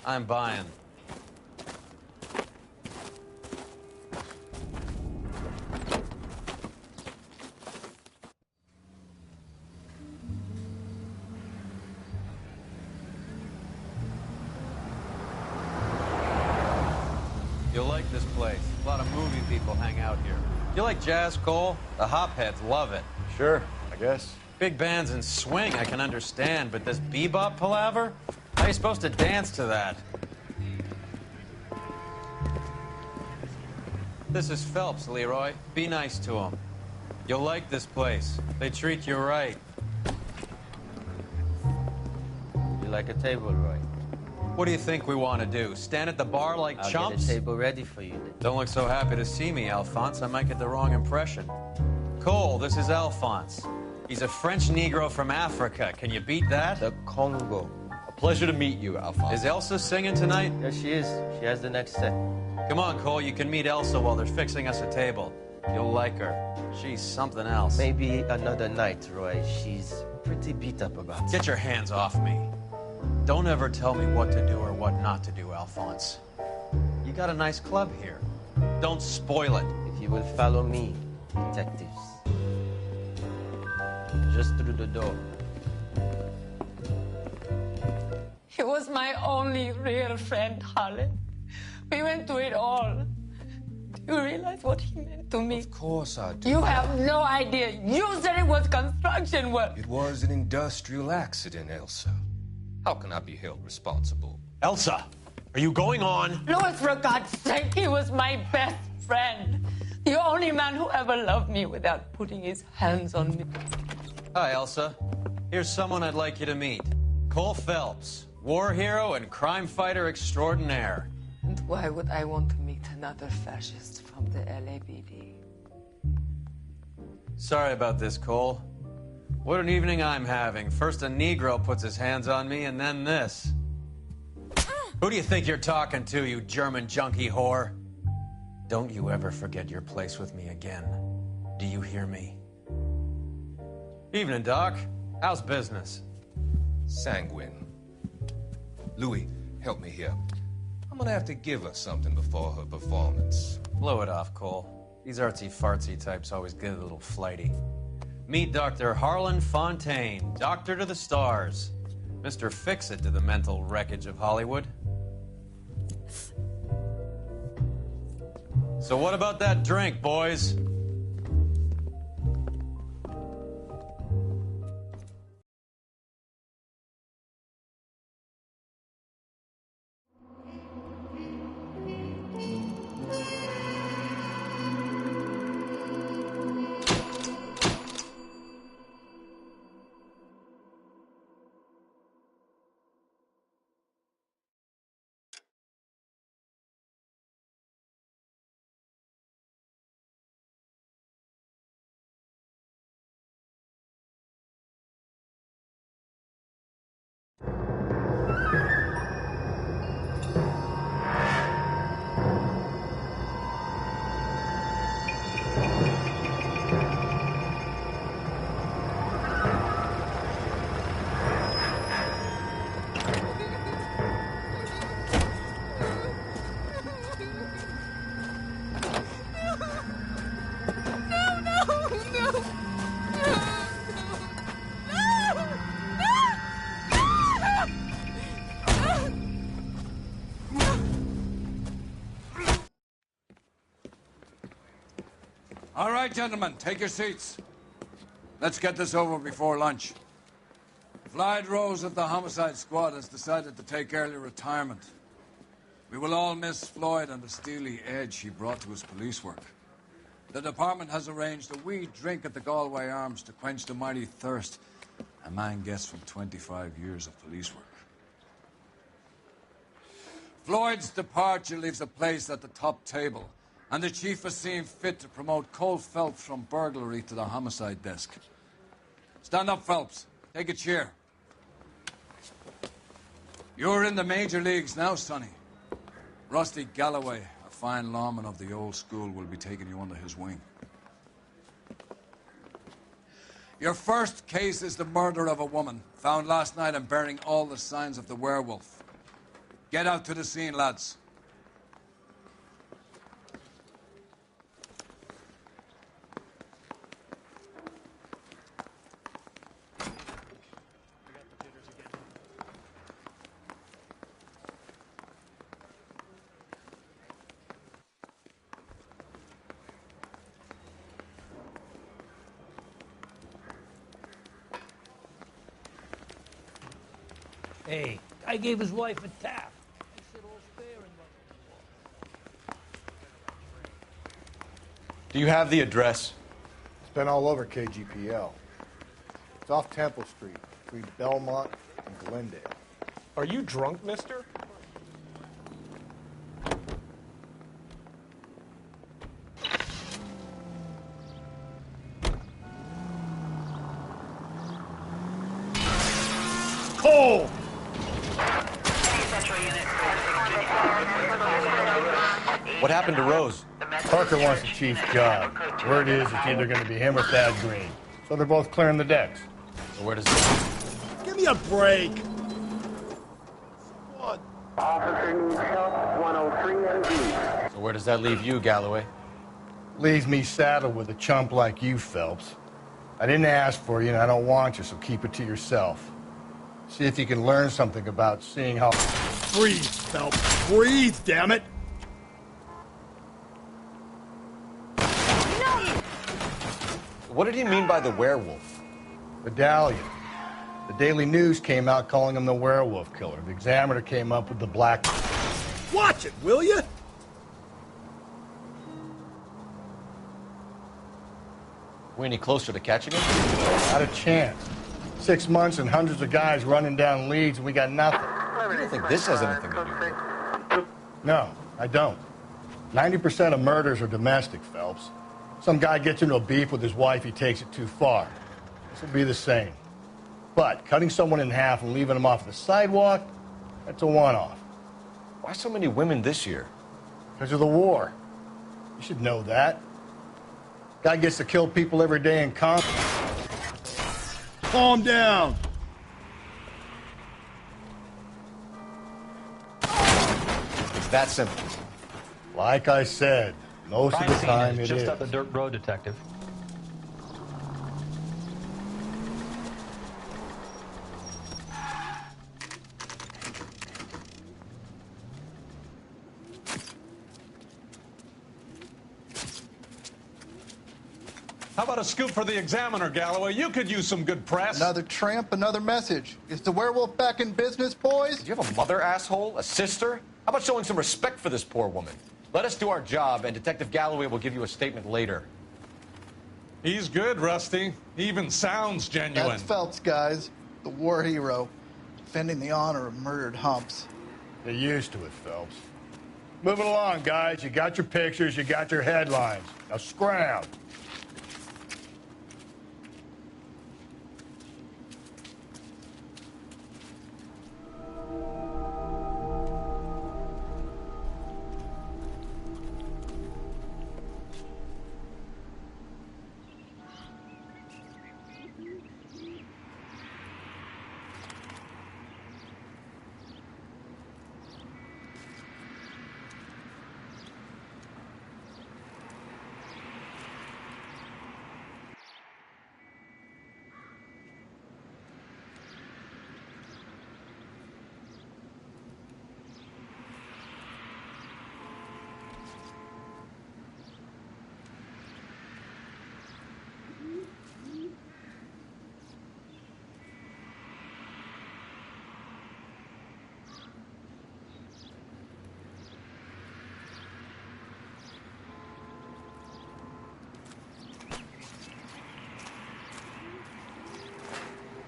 I'm buying. You'll like this place. A lot of movie people hang out here. You like jazz, Cole? The hopheads love it. Sure, I guess. Big bands and swing I can understand, but this bebop palaver? How are you supposed to dance to that? This is Phelps, Leroy. Be nice to him. You'll like this place. They treat you right. You like a table, Roy? What do you think we want to do? Stand at the bar like I'll chumps? get a table ready for you then. Don't look so happy to see me, Alphonse. I might get the wrong impression. Cole, this is Alphonse. He's a French Negro from Africa. Can you beat that? The Congo. A pleasure to meet you, Alphonse. Is Elsa singing tonight? Yes, she is. She has the next set. Come on, Cole. You can meet Elsa while they're fixing us a table. You'll like her. She's something else. Maybe another night, Roy. She's pretty beat up about it. Get your hands off me. Don't ever tell me what to do or what not to do, Alphonse. You got a nice club here. Don't spoil it. If you will follow me, detectives. Just through the door. He was my only real friend, Harlan. We went through it all. Do you realize what he meant to me? Of course I do. You have no idea. You said it was construction work. It was an industrial accident, Elsa. How can I be held responsible? Elsa, are you going on? Louis, for God's sake, he was my best friend. The only man who ever loved me without putting his hands on me. Hi, Elsa. Here's someone I'd like you to meet. Cole Phelps, war hero and crime fighter extraordinaire. And why would I want to meet another fascist from the LAPD? Sorry about this, Cole. What an evening I'm having. First a Negro puts his hands on me, and then this. Who do you think you're talking to, you German junkie whore? Don't you ever forget your place with me again. Do you hear me? Evening, Doc. How's business? Sanguine. Louis, help me here. I'm gonna have to give her something before her performance. Blow it off, Cole. These artsy-fartsy types always get a little flighty. Meet Dr. Harlan Fontaine, doctor to the stars. Mr. Fix-It to the mental wreckage of Hollywood. So what about that drink, boys? All right, gentlemen, take your seats. Let's get this over before lunch. Floyd Rose of the Homicide Squad has decided to take early retirement. We will all miss Floyd and the steely edge he brought to his police work. The department has arranged a wee drink at the Galway Arms to quench the mighty thirst a man gets from 25 years of police work. Floyd's departure leaves a place at the top table, and the chief has seen fit to promote Cole Phelps from burglary to the homicide desk. Stand up, Phelps. Take a chair. You're in the major leagues now, Sonny. Rusty Galloway, a fine lawman of the old school, will be taking you under his wing. Your first case is the murder of a woman, found last night and bearing all the signs of the werewolf. Get out to the scene, lads. Hey, guy gave his wife a tap. Do you have the address? It's been all over KGPL. It's off Temple Street, between Belmont and Glendale. Are you drunk, mister? Cole! What happened to Rose? Parker wants the chief's job. Word is it's either going to be him or Thad Green. So they're both clearing the decks. So where does it... Give me a break! So where does that leave you, Galloway? Leaves me saddled with a chump like you, Phelps. I didn't ask for you, and I don't want you, so keep it to yourself. See if you can learn something about seeing how... Breathe, Phelps. Breathe, damn it! What did he mean by the werewolf? Medallion. The Daily News came out calling him the werewolf killer. The Examiner came up with the black... Watch it, will you? We any closer to catching him? Not a chance. 6 months and hundreds of guys running down leads, and we got nothing. You don't think this has anything to do with it? No, I don't. 90% of murders are domestic, Phelps. Some guy gets into a beef with his wife, he takes it too far. This will be the same. But cutting someone in half and leaving them off the sidewalk, that's a one-off. Why so many women this year? Because of the war. You should know that. Guy gets to kill people every day in combat. Calm down. It's that simple. Like I said, most of the time it just is. up the dirt road, Detective. How about a scoop for the Examiner, Galloway? You could use some good press. Another tramp, another message. Is the werewolf back in business, boys? Do you have a mother, asshole? A sister? How about showing some respect for this poor woman? Let us do our job, and Detective Galloway will give you a statement later. He's good, Rusty. He even sounds genuine. That's Phelps, guys. The war hero. Defending the honor of murdered humps. Get used to it, Phelps. Moving along, guys. You got your pictures, you got your headlines. Now scram.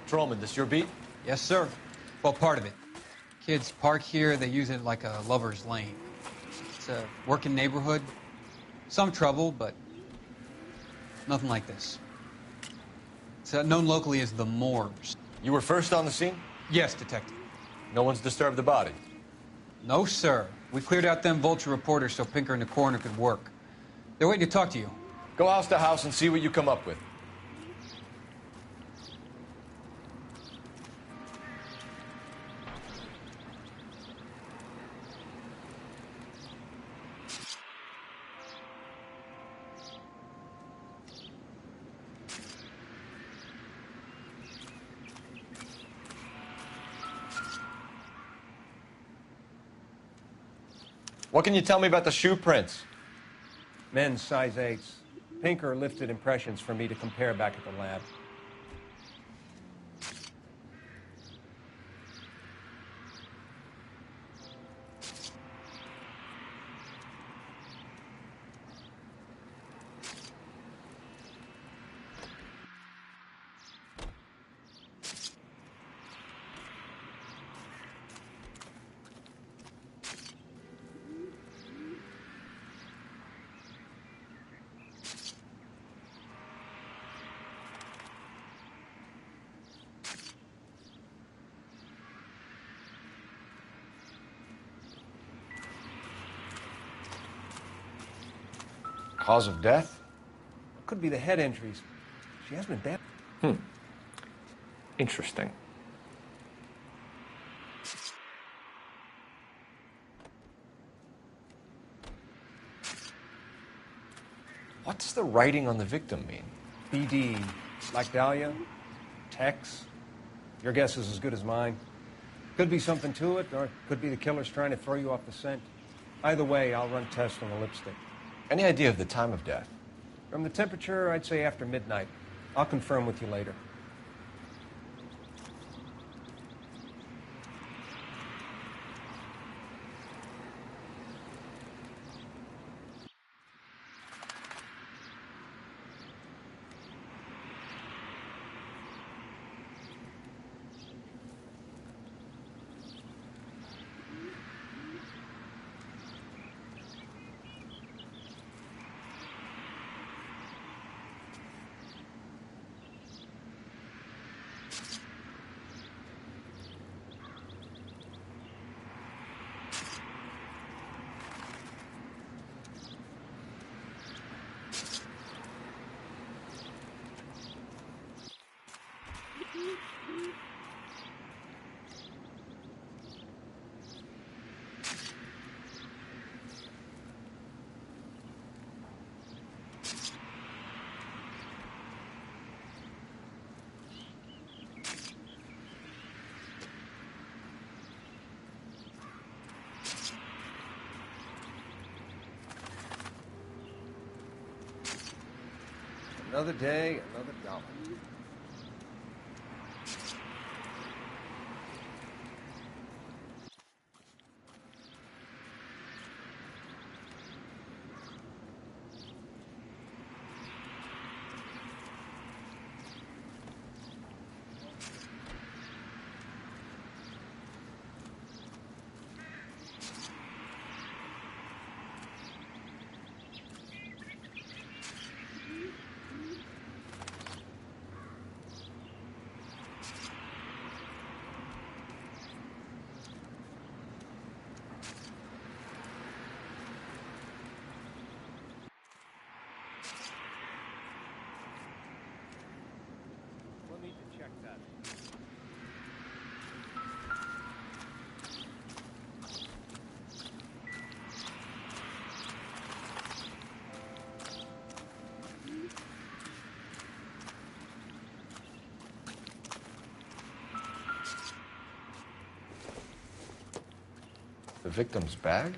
Patrolman, this your beat? Yes, sir. Well, part of it. Kids park here, they use it like a lover's lane. It's a working neighborhood. Some trouble, but nothing like this. It's known locally as the Moors. You were first on the scene? Yes, Detective. No one's disturbed the body? No, sir. We cleared out them vulture reporters so Pinker and the coroner could work. They're waiting to talk to you. Go house to house and see what you come up with. What can you tell me about the shoe prints? Men's size 8s. Pinker lifted impressions for me to compare back at the lab. Cause of death? Could be the head injuries. She has been dead. Interesting. What does the writing on the victim mean? BD. Like Dahlia? Tex? Your guess is as good as mine. Could be something to it, or it could be the killer's trying to throw you off the scent. Either way, I'll run tests on the lipstick. Any idea of the time of death? From the temperature, I'd say after midnight. I'll confirm with you later. Another day, another dollar. We'll need to check that. The victim's bag?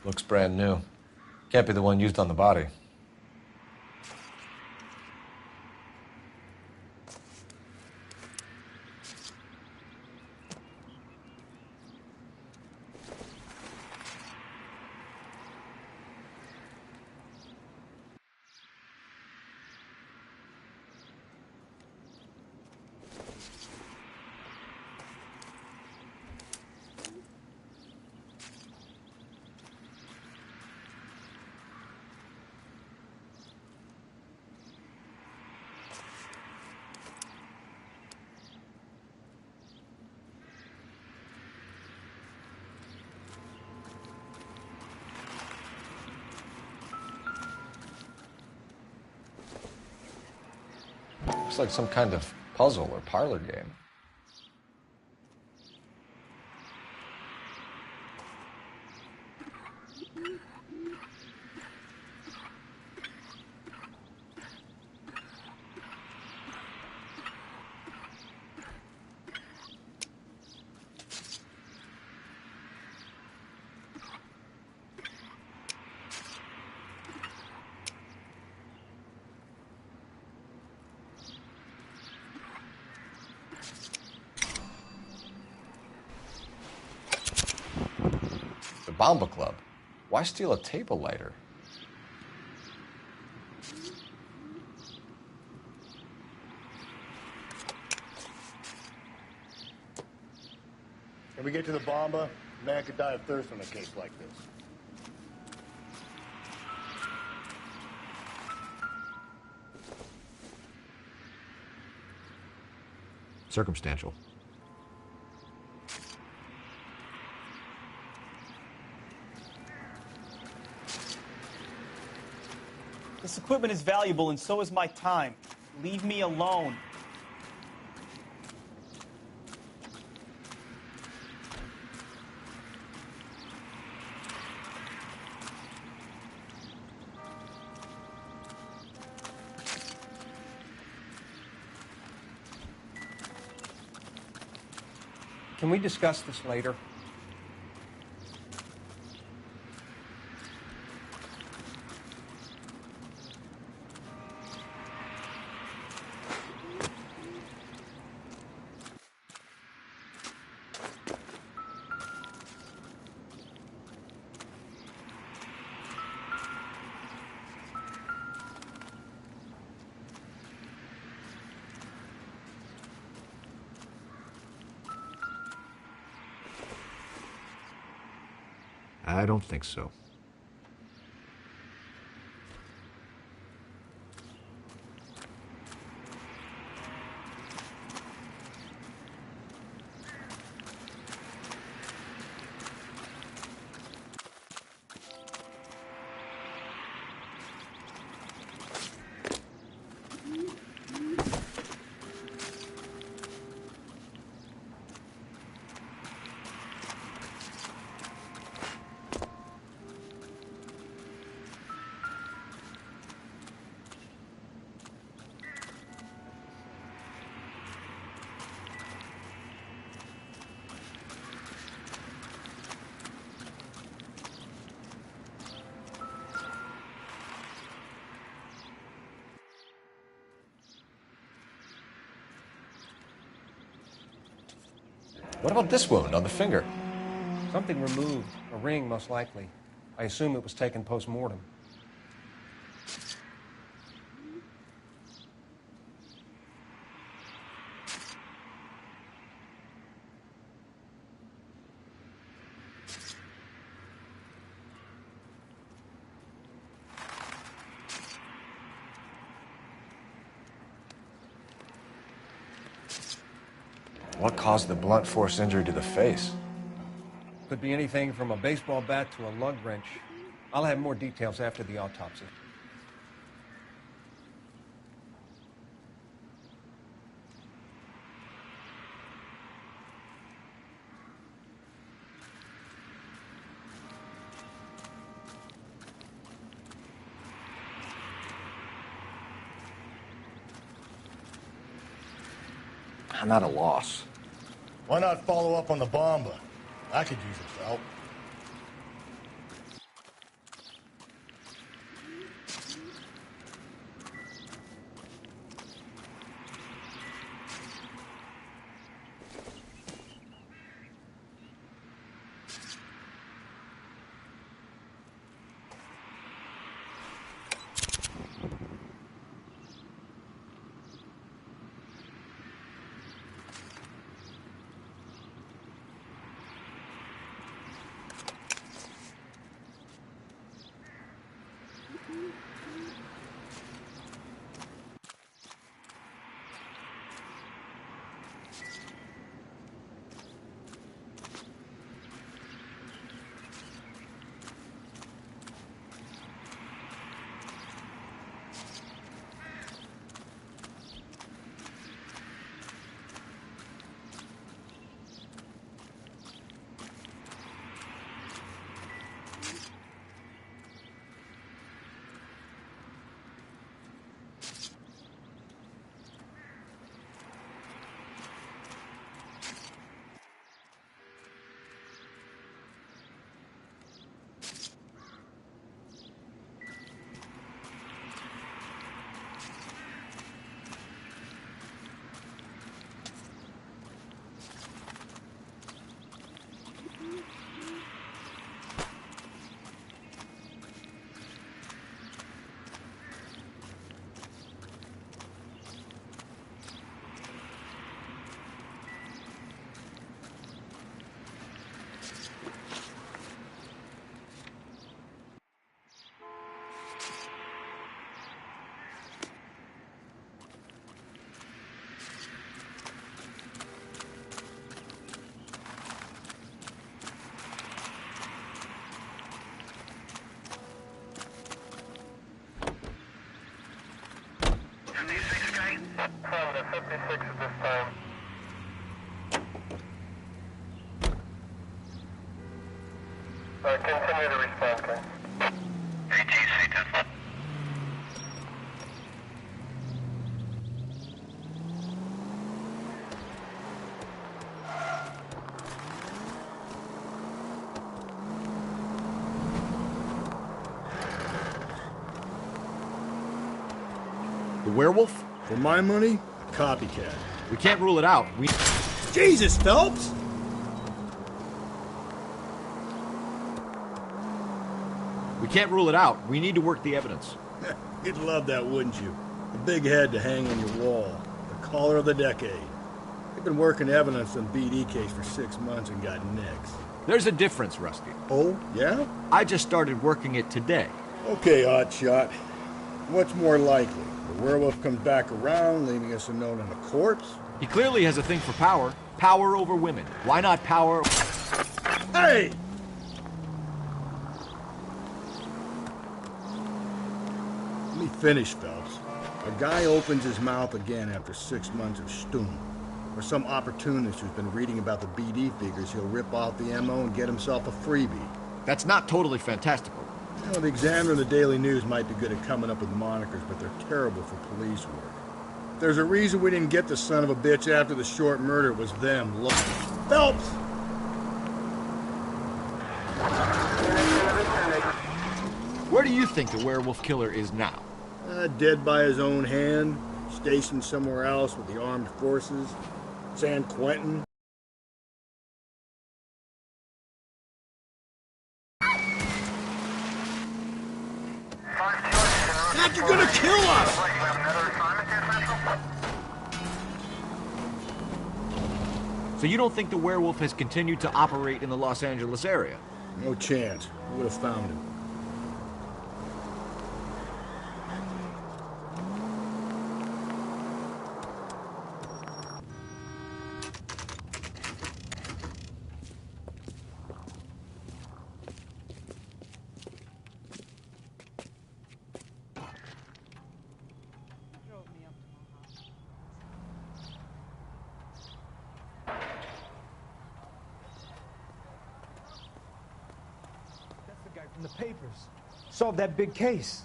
Looks brand new. Can't be the one used on the body. Looks like some kind of puzzle or parlor game. Bomba Club. Why steal a table lighter? Can we get to the Bomba? Man could die of thirst on a case like this. Circumstantial. This equipment is valuable, and so is my time. Leave me alone. Can we discuss this later? I don't think so. What about this wound on the finger? Something removed. A ring, most likely. I assume it was taken post-mortem. What caused the blunt force injury to the face? Could be anything from a baseball bat to a lug wrench. I'll have more details after the autopsy. I'm at a loss. Why not follow up on the bomba? I could use it, Phelps. Continue to respond, okay? ATC 10. The werewolf? For my money, copycat. We can't rule it out. Jesus, Phelps! We can't rule it out. We need to work the evidence. You'd love that, wouldn't you? A big head to hang on your wall. The caller of the decade. They've been working evidence on BD case for 6 months and got nicks. There's a difference, Rusty. Oh, yeah? I just started working it today. Okay, Oddshot. What's more likely? The werewolf comes back around, leaving us unknown in a corpse? He clearly has a thing for power. Power over women. Why not power... Hey! Let me finish, Phelps. A guy opens his mouth again after 6 months of stewing. Or some opportunist who's been reading about the BD figures he'll rip off the MO and get himself a freebie. That's not totally fantastical. You know, the Examiner and the Daily News might be good at coming up with monikers, but they're terrible for police work. If there's a reason we didn't get the son of a bitch after the short murder, it was them. Look, Phelps! Where do you think the werewolf killer is now? Dead by his own hand, stationed somewhere else with the armed forces. San Quentin. God, you're gonna kill us! So you don't think the werewolf has continued to operate in the Los Angeles area? No chance. We would have found him. In the papers. Solved that big case.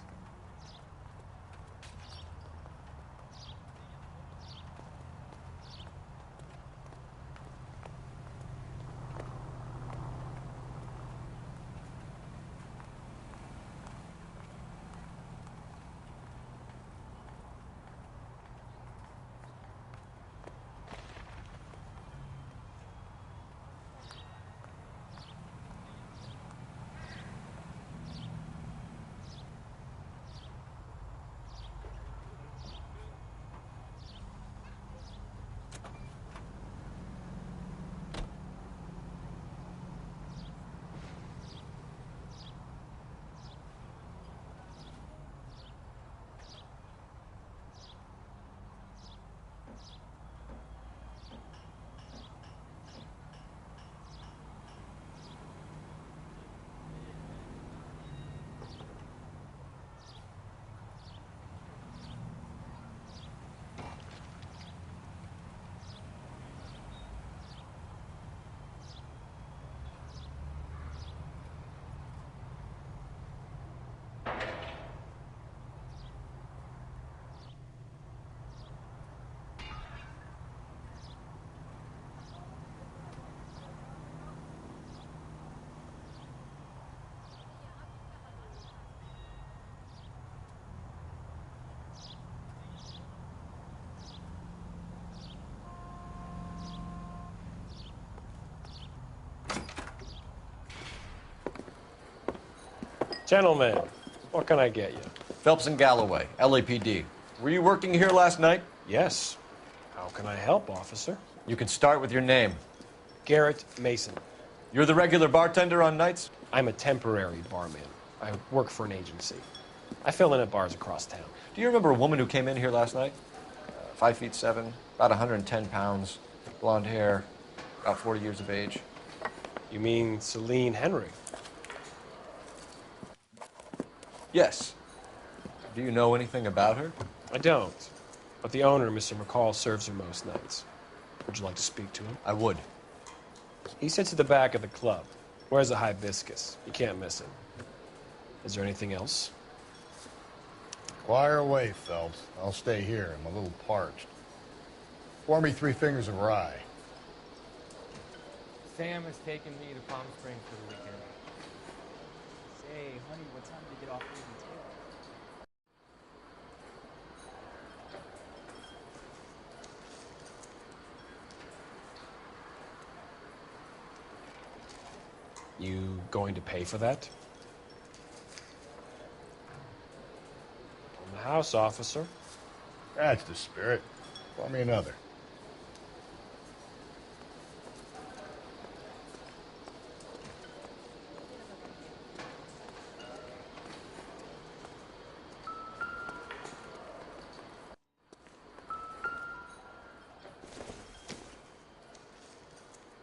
Gentlemen, what can I get you? Phelps and Galloway, LAPD. Were you working here last night? Yes. How can I help, officer? You can start with your name. Garrett Mason. You're the regular bartender on nights? I'm a temporary barman. I work for an agency. I fill in at bars across town. Do you remember a woman who came in here last night? 5'7", about 110 pounds, blonde hair, about 40 years of age. You mean Celine Henry? Yes. Do you know anything about her? I don't. But the owner, Mr. McCall, serves her most nights. Would you like to speak to him? I would. He sits at the back of the club. Wears a hibiscus. You can't miss him. Is there anything else? Fire away, Phelps. I'll stay here. I'm a little parched. Pour me 3 fingers of rye. Sam has taken me to Palm Springs for the weekend. Say, honey, what time do you get off Raven's Hill? You going to pay for that? On the house, officer. That's the spirit. Pour me another.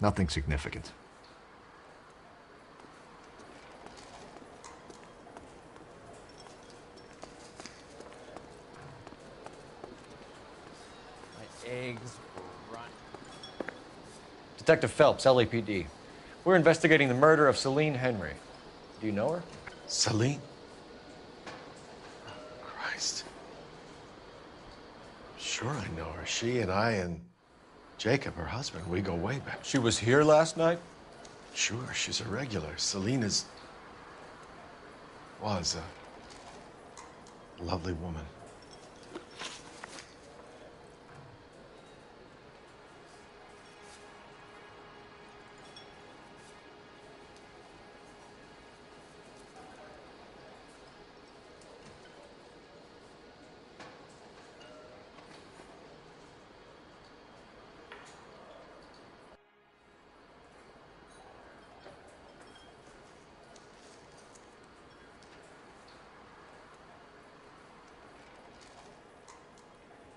Nothing significant. My eggs were running. Detective Phelps, LAPD. We're investigating the murder of Celine Henry. Do you know her? Celine? Oh, Christ. Sure I know her. She and I and Jacob, her husband, we go way back. She was here last night? Sure, she's a regular. Celine was a lovely woman.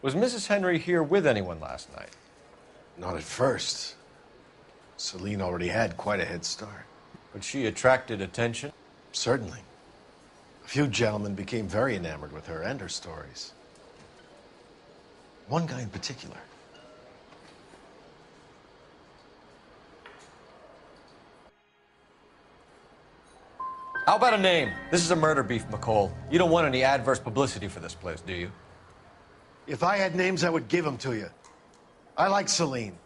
Was Mrs. Henry here with anyone last night? Not at first. Celine already had quite a head start. But she attracted attention? Certainly. A few gentlemen became very enamored with her and her stories. One guy in particular. How about a name? This is a murder beef, McCall. You don't want any adverse publicity for this place, do you? If I had names, I would give them to you. I like Celine.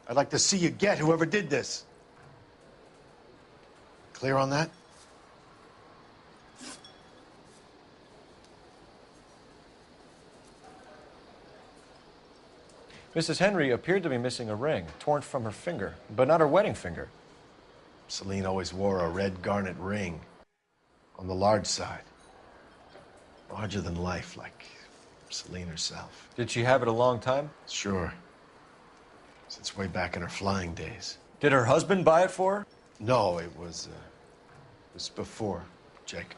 I'd like to see you get whoever did this. Clear on that? Mrs. Henry appeared to be missing a ring, torn from her finger, but not her wedding finger. Celine always wore a red garnet ring on the large side. Larger than life, like Celine herself. Did she have it a long time? Sure. Since way back in her flying days. Did her husband buy it for her? No, it was before Jacob.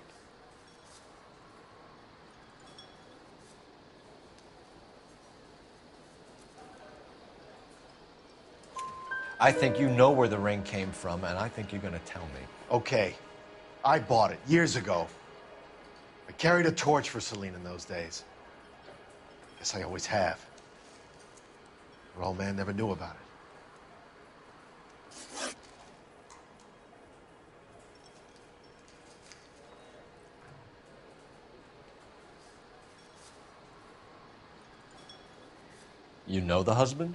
I think you know where the ring came from, and I think you're going to tell me. Okay. I bought it years ago. I carried a torch for Celine in those days. Guess I always have. Her old man never knew about it. You know the husband?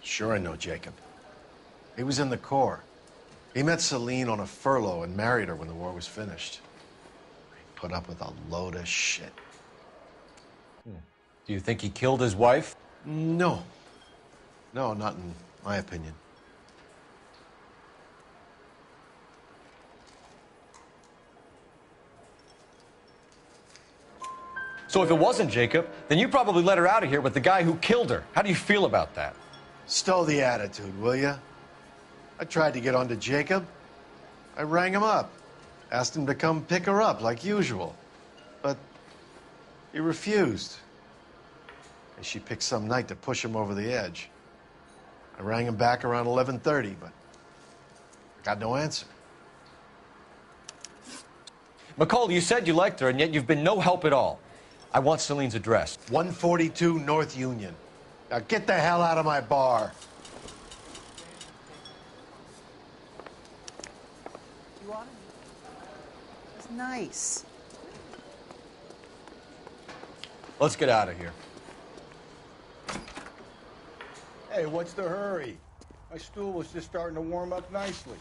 Sure I know Jacob. He was in the Corps. He met Celine on a furlough and married her when the war was finished. He put up with a load of shit. Do you think he killed his wife? No. No, not in my opinion. So if it wasn't Jacob, then you probably let her out of here with the guy who killed her. How do you feel about that? Stow the attitude, will ya? I tried to get onto Jacob. I rang him up. Asked him to come pick her up, like usual. But he refused. And she picked some night to push him over the edge. I rang him back around 11:30, but I got no answer. McCall, you said you liked her, and yet you've been no help at all. I want Celine's address. 142 North Union. Now get the hell out of my bar. You want it? It's nice. Let's get out of here. Hey, what's the hurry? My stool was just starting to warm up nicely.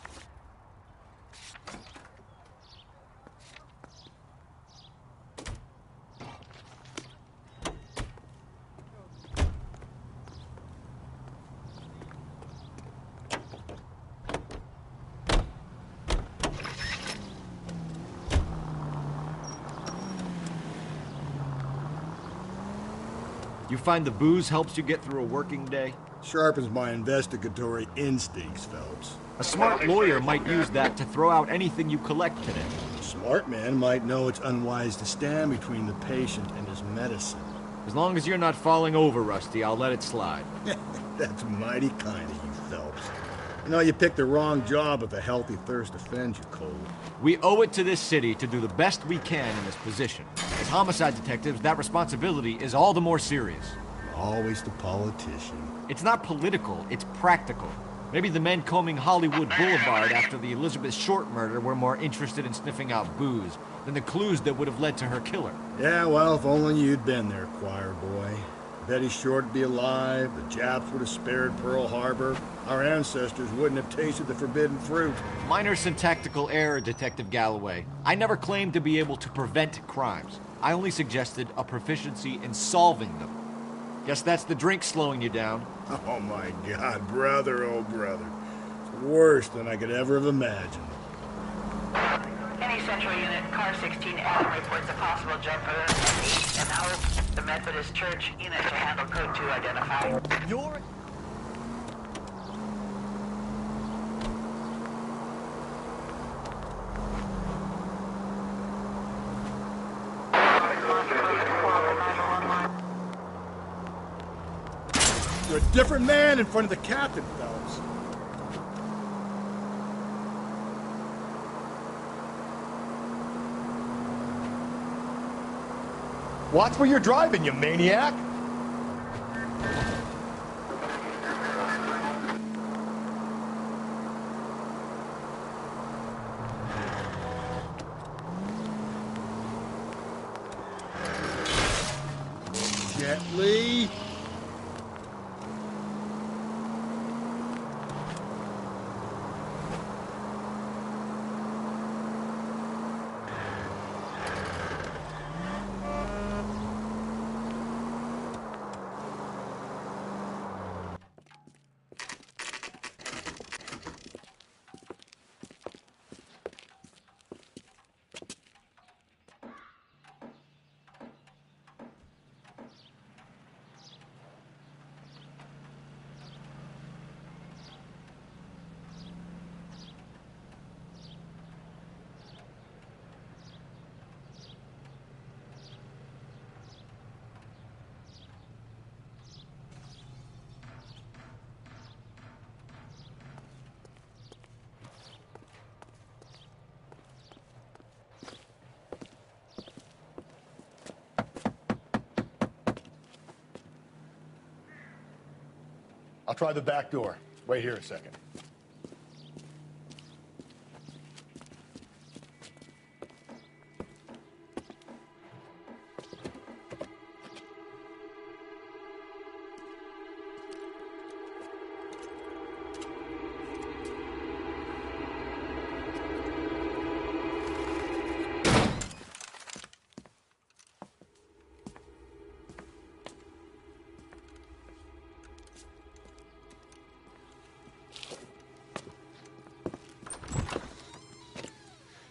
You find the booze helps you get through a working day? Sharpens my investigatory instincts, Phelps. A smart lawyer might use that to throw out anything you collect today. A smart man might know it's unwise to stand between the patient and his medicine. As long as you're not falling over, Rusty, I'll let it slide. That's mighty kind of you, Phelps. You know, you picked the wrong job if a healthy thirst offends you, Cole. We owe it to this city to do the best we can in this position. As homicide detectives, that responsibility is all the more serious. Always the politician. It's not political, it's practical. Maybe the men combing Hollywood Boulevard after the Elizabeth Short murder were more interested in sniffing out booze than the clues that would have led to her killer. Yeah, well, if only you'd been there, choir boy. Betty Short would be alive, the Japs would have spared Pearl Harbor, our ancestors wouldn't have tasted the forbidden fruit. Minor syntactical error, Detective Galloway. I never claimed to be able to prevent crimes. I only suggested a proficiency in solving them. Guess that's the drink slowing you down. Oh my God, brother, oh brother. It's worse than I could ever have imagined. Any central unit, car 16 Adam reports a possible jumper east and Hope, the Methodist Church unit to handle code 2 identify. You're... You're a different man in front of the captain, Phelps. Watch where you're driving, you maniac! Gently. I'll try the back door. Wait here a second.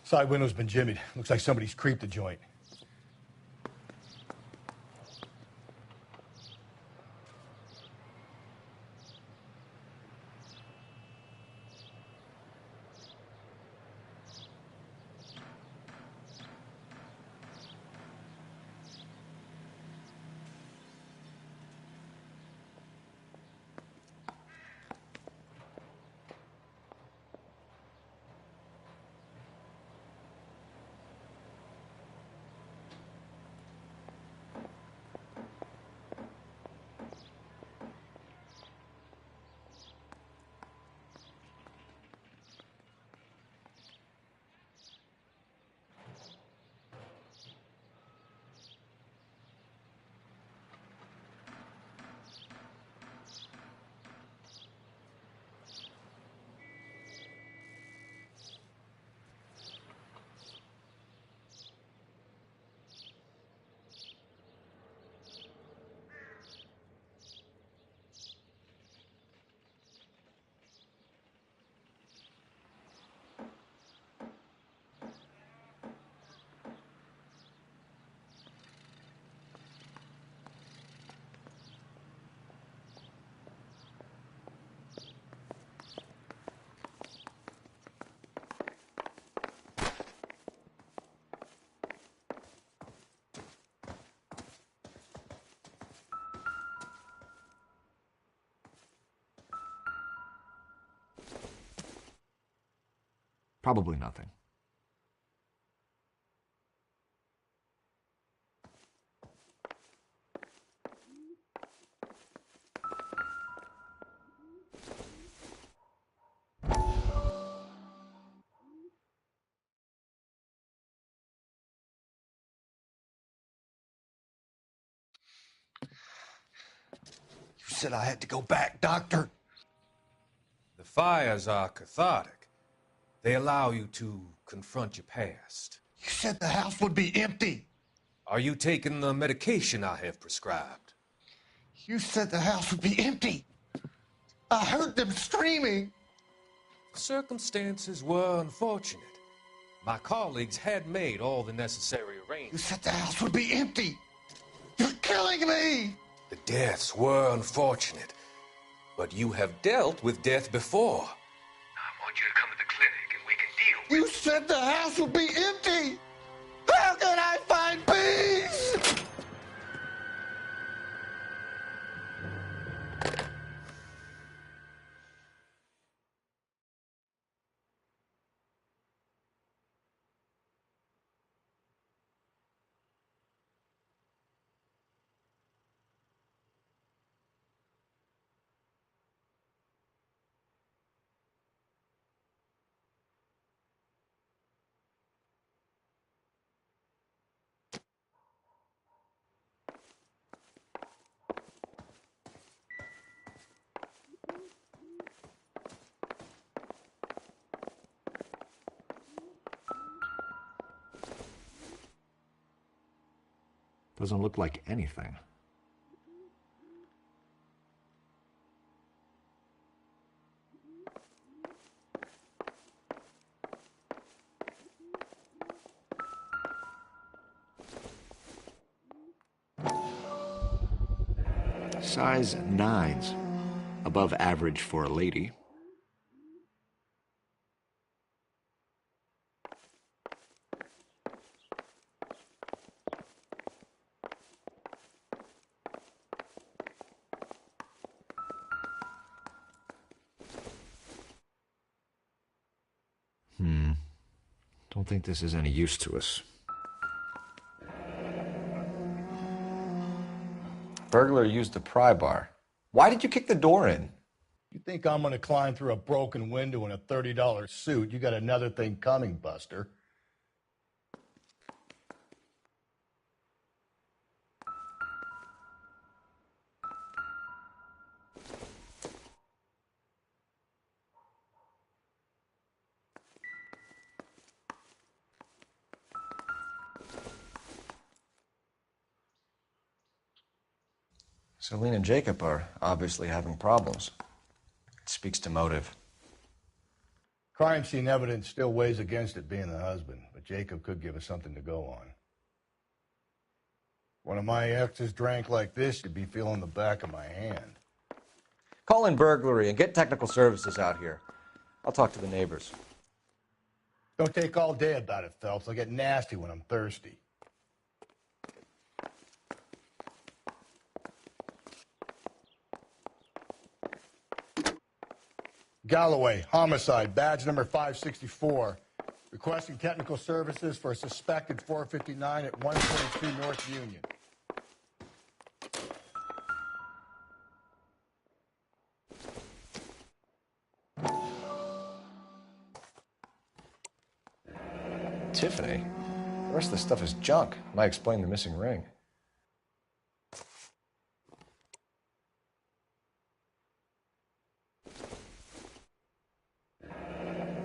Side window's been jimmied. Looks like somebody's creeped the joint. Probably nothing. You said I had to go back, Doctor. The fires are cathartic. They allow you to confront your past. You said the house would be empty. Are you taking the medication I have prescribed? You said the house would be empty. I heard them screaming. Circumstances were unfortunate. My colleagues had made all the necessary You arrangements. said the house would be empty. You're killing me. The deaths were unfortunate, but you have dealt with death before. I want you to come to the clinic and we can deal with You said the house would be empty. How can I find peace? Doesn't look like anything. Size 9s. Above average for a lady. Don't think this is any use to us. Burglar used the pry bar. Why did you kick the door in? You think I'm going to climb through a broken window in a $30 suit? You got another thing coming, Buster. Celine and Jacob are obviously having problems. It speaks to motive. Crime scene evidence still weighs against it being the husband, but Jacob could give us something to go on. One of my exes drank like this, you'd be feeling the back of my hand. Call in burglary and get technical services out here. I'll talk to the neighbors. Don't take all day about it, Phelps. I get nasty when I'm thirsty. Galloway, homicide, badge number 564. Requesting technical services for a suspected 459 at 122 North Union. Tiffany? The rest of the stuff is junk. Might explain the missing ring.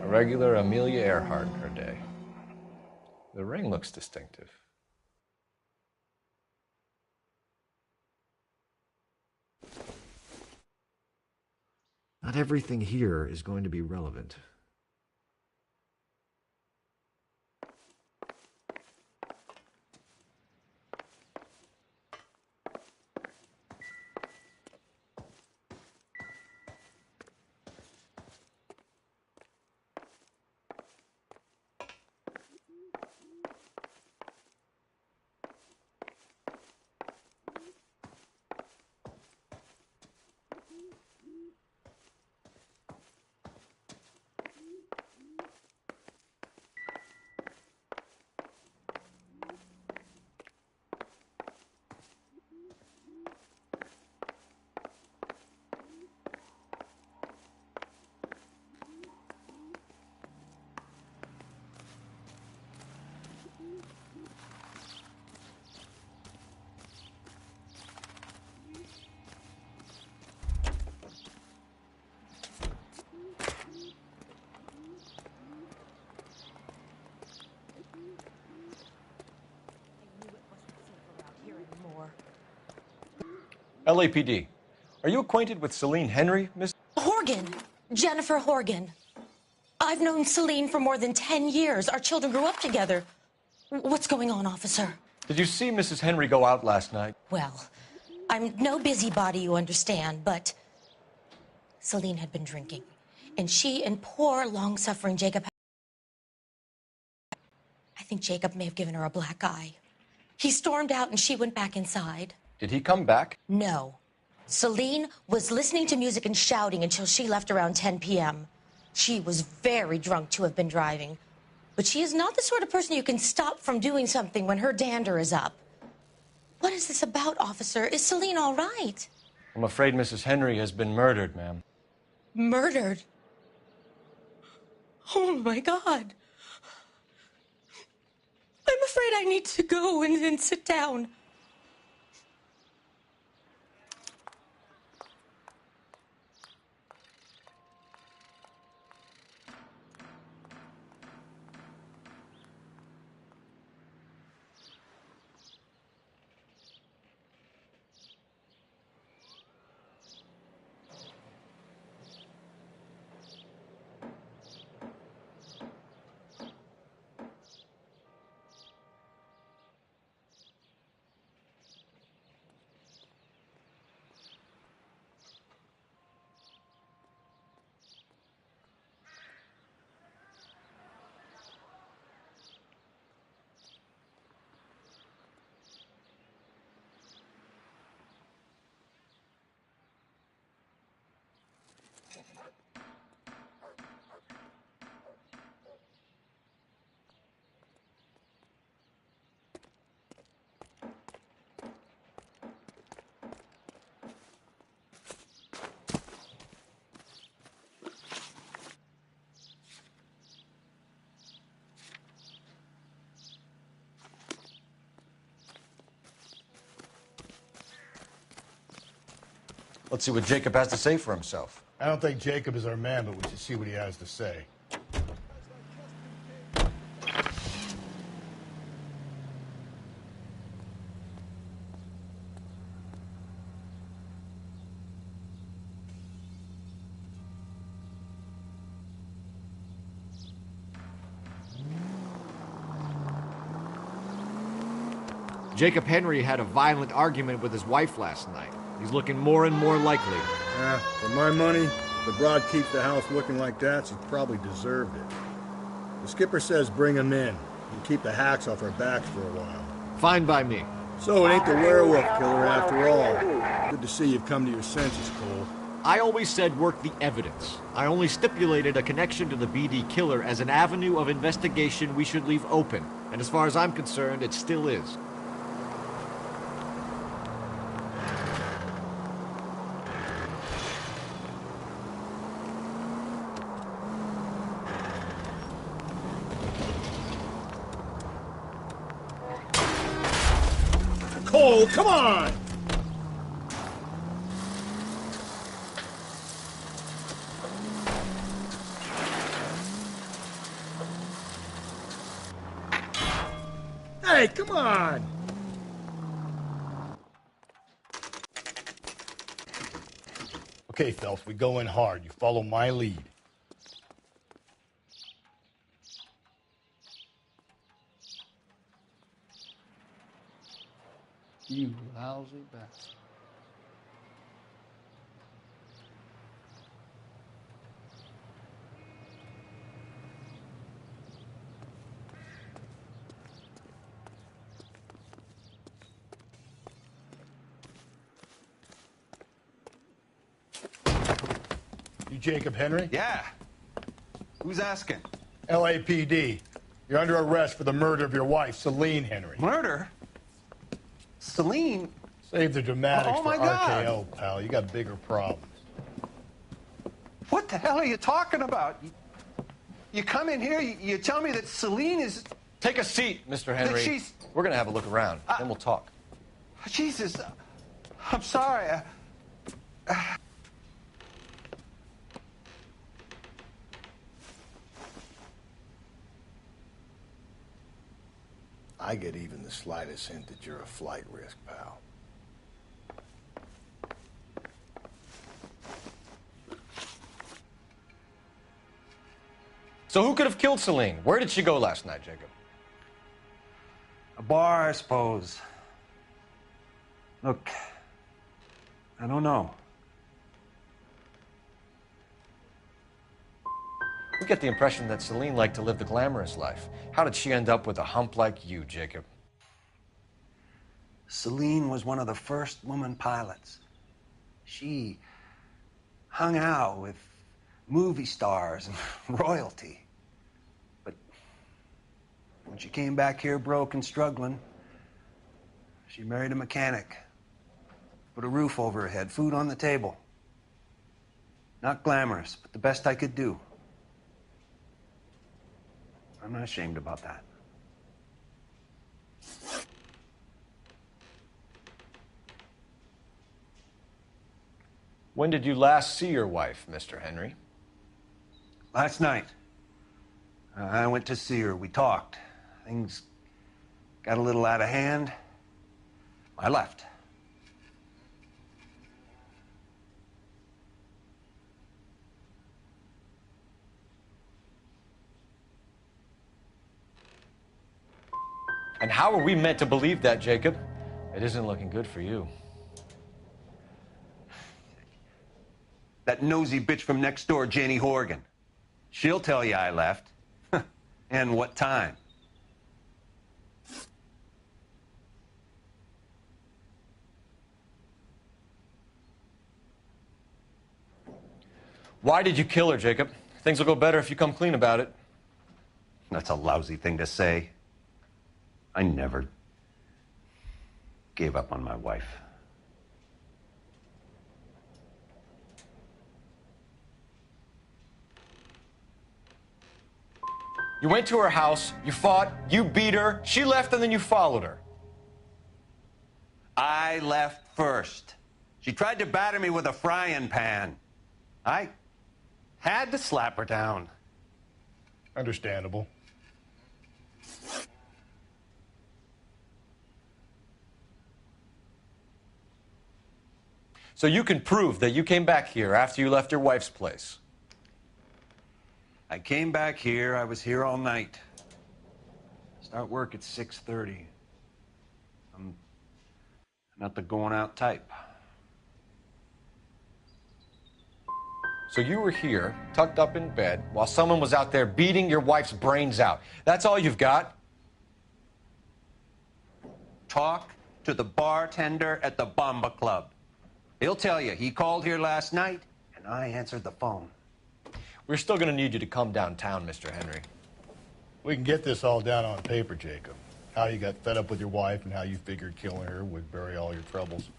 A regular Amelia Earhart in her day. The ring looks distinctive. Not everything here is going to be relevant. LAPD. Are you acquainted with Celine Henry, Miss? Horgan. Jennifer Horgan. I've known Celine for more than 10 years. Our children grew up together. What's going on, officer? Did you see Mrs. Henry go out last night? Well, I'm no busybody, you understand, but Celine had been drinking. And she and poor, long-suffering Jacob... I think Jacob may have given her a black eye. He stormed out and she went back inside. Did he come back? No. Celine was listening to music and shouting until she left around 10 p.m. She was very drunk to have been driving. But she is not the sort of person you can stop from doing something when her dander is up. What is this about, officer? Is Celine all right? I'm afraid Mrs. Henry has been murdered, ma'am. Murdered? Oh, my God. I'm afraid I need to go and sit down. Let's see what Jacob has to say for himself. I don't think Jacob is our man, but we should see what he has to say. Jacob Henry had a violent argument with his wife last night. He's looking more and more likely. For my money, if the broad keeps the house looking like that, she's probably deserved it. The skipper says bring him in and keep the hacks off our backs for a while. Fine by me. So it ain't the werewolf killer after all. Good to see you've come to your senses, Cole. I always said work the evidence. I only stipulated a connection to the BD killer as an avenue of investigation we should leave open. And as far as I'm concerned, it still is. Cole, come on! Hey, come on! Okay, Phelps, we go in hard. You follow my lead. You lousy bastard. You Jacob Henry? Yeah. Who's asking? LAPD. You're under arrest for the murder of your wife, Celine Henry. Murder? Celine? Save the dramatics Oh, for my God. RKO, pal. You got bigger problems. What the hell are you talking about? You come in here, you tell me that Celine is... Take a seat, Mr. Henry. That she's... We're going to have a look around, then we'll talk. Jesus, I'm sorry. I get even the slightest hint that you're a flight risk, pal. So who could have killed Celine? Where did she go last night, Jacob? A bar, I suppose. Look, I don't know. We get the impression that Celine liked to live the glamorous life. How did she end up with a hump like you, Jacob? Celine was one of the first woman pilots. She hung out with movie stars and royalty. But when she came back here broke and struggling, she married a mechanic. Put a roof over her head, food on the table. Not glamorous, but the best I could do. I'm not ashamed about that. When did you last see your wife, Mr. Henry? Last night. I went to see her. We talked. Things got a little out of hand. I left. And how are we meant to believe that, Jacob? It isn't looking good for you. That nosy bitch from next door, Janie Horgan. She'll tell you I left. And what time. Why did you kill her, Jacob? Things will go better if you come clean about it. That's a lousy thing to say. I never gave up on my wife. You went to her house, you fought, you beat her, she left, and then you followed her. I left first. She tried to batter me with a frying pan. I had to slap her down. Understandable. So you can prove that you came back here after you left your wife's place. I came back here. I was here all night. Start work at 6:30. I'm not the going out type. So you were here, tucked up in bed, while someone was out there beating your wife's brains out. That's all you've got? Talk to the bartender at the Bomba Club. He'll tell you he called here last night, and I answered the phone. We're still going to need you to come downtown, Mr. Henry. We can get this all down on paper, Jacob. How you got fed up with your wife and how you figured killing her would bury all your troubles.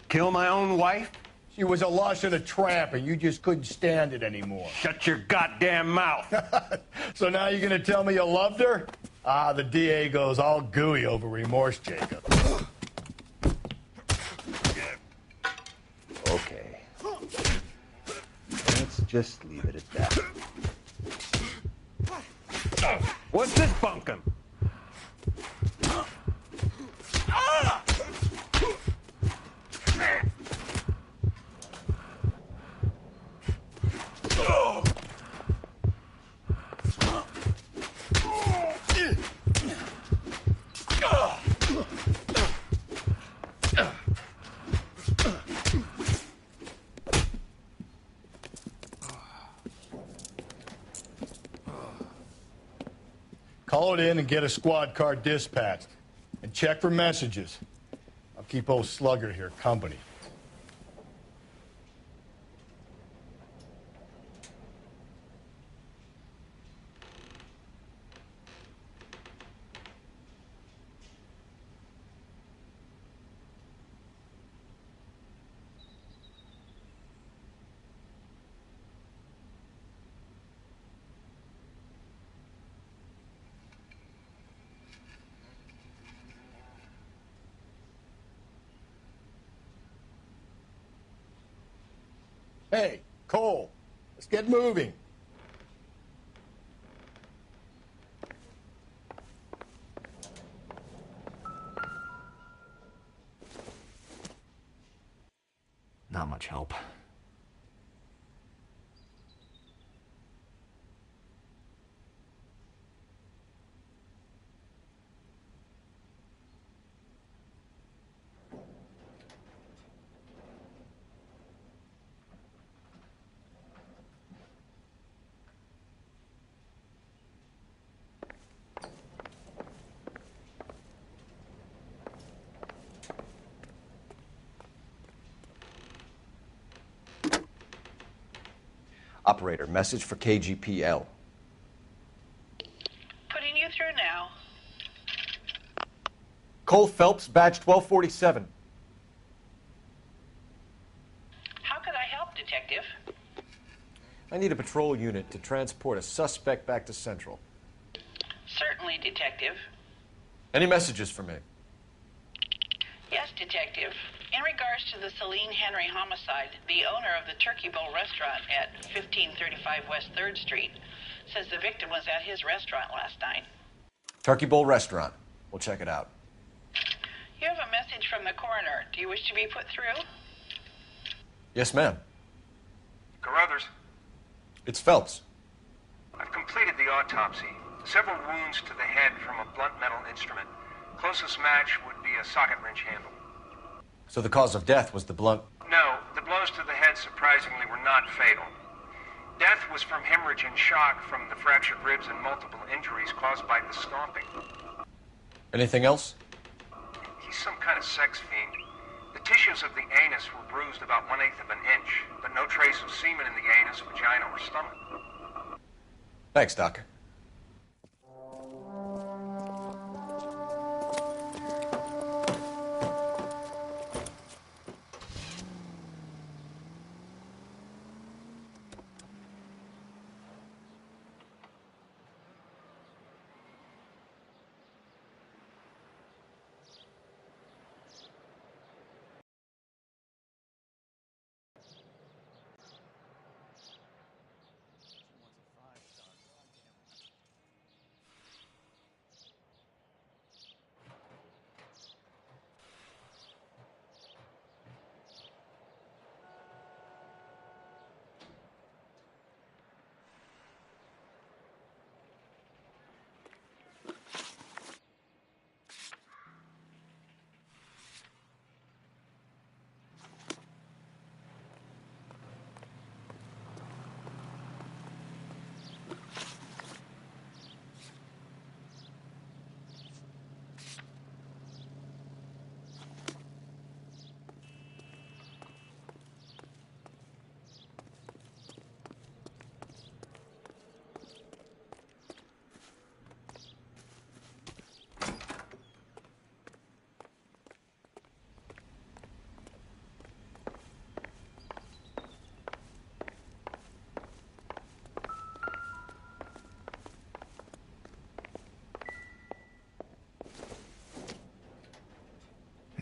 Kill my own wife? She was a lush and a tramp, and you just couldn't stand it anymore. Shut your goddamn mouth. So now you're going to tell me you loved her? Ah, the DA goes all gooey over remorse, Jacob. Okay. Let's just leave it at that. What's this bunkum? Call it in and get a squad car dispatched. And check for messages. I'll keep old Slugger here company. Hey, Cole, let's get moving. Not much help. Operator, message for KGPL. Putting you through now. Cole Phelps, badge 1247. How could I help, Detective? I need a patrol unit to transport a suspect back to Central. Certainly, Detective. Any messages for me? Yes, Detective. In regards to the Celine Henry homicide, the owner of the Turkey Bowl restaurant at 1535 West 3rd Street says the victim was at his restaurant last night. Turkey Bowl Restaurant. We'll check it out. You have a message from the coroner. Do you wish to be put through? Yes, ma'am. Carruthers, It's Phelps. I've completed the autopsy. Several wounds to the head from a blunt metal instrument. Closest match would be a socket wrench handle. So the cause of death was the blunt... No, the blows to the head surprisingly were not fatal. Death was from hemorrhage and shock from the fractured ribs and multiple injuries caused by the stomping. Anything else? He's some kind of sex fiend. The tissues of the anus were bruised about 1/8 of an inch, but no trace of semen in the anus, vagina, or stomach. Thanks, Doc.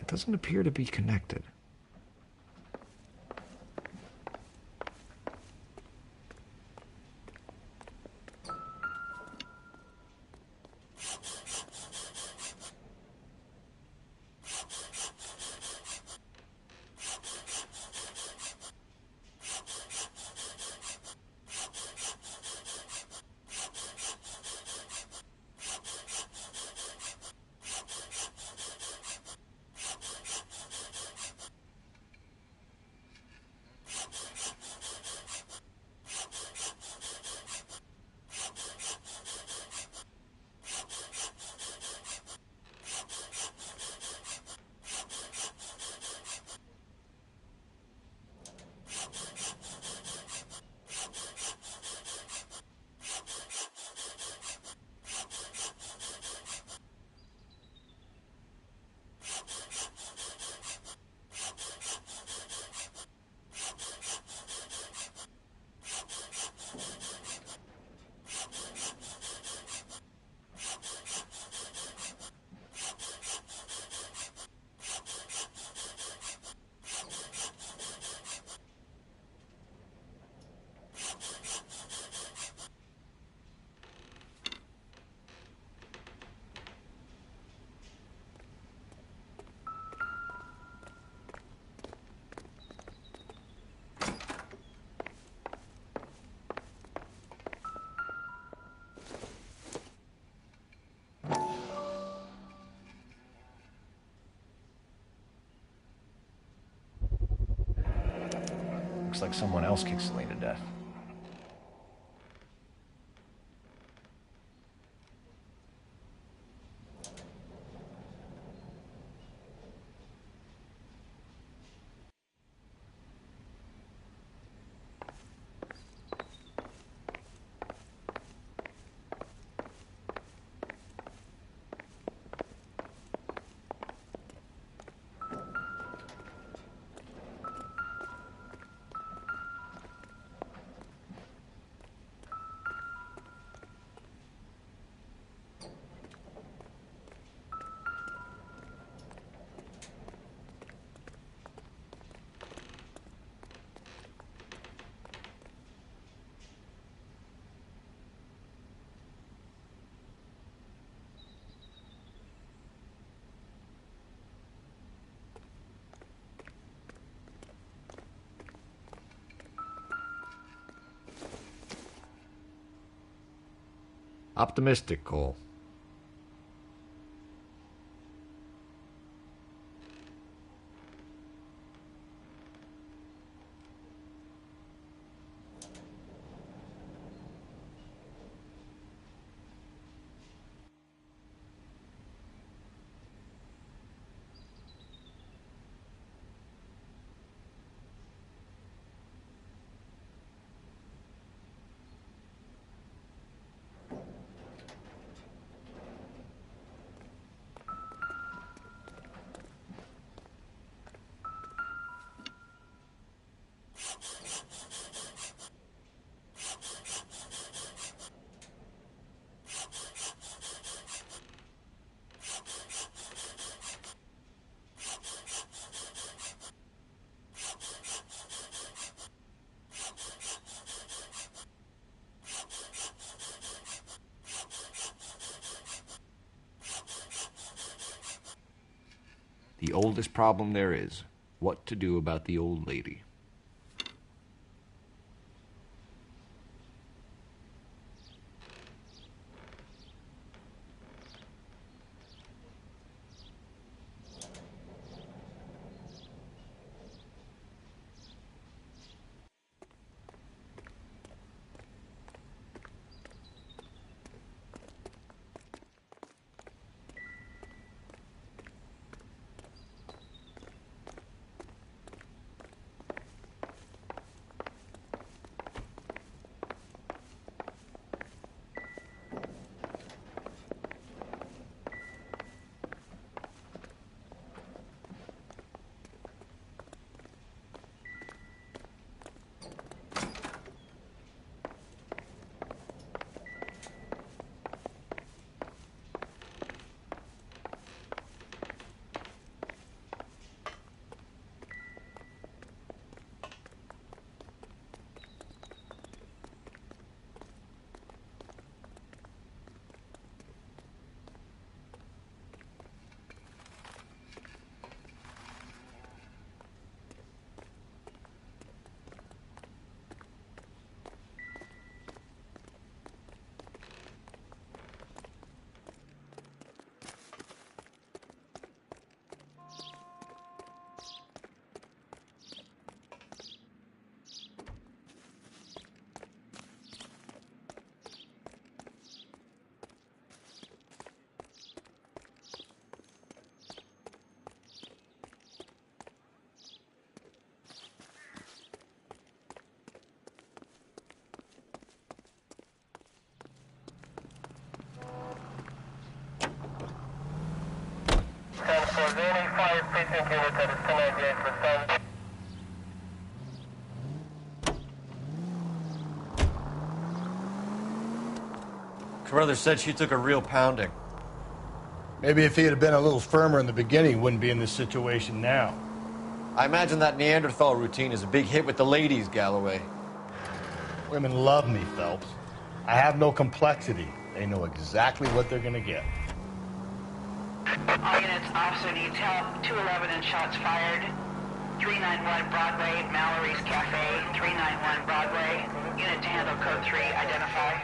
Doesn't appear to be connected. Looks like someone else kicked Celine to death. Optimistic, Cole. The oldest problem there is, what to do about the old lady. Carruthers said she took a real pounding. Maybe if he had been a little firmer in the beginning, he wouldn't be in this situation now. I imagine that Neanderthal routine is a big hit with the ladies, Galloway. Women love me, Phelps. I have no complexity. They know exactly what they're gonna get. All units, officer needs help. 211 and shots fired. 391 Broadway, Mallory's Cafe. 391 Broadway. Unit to handle code 3, identify.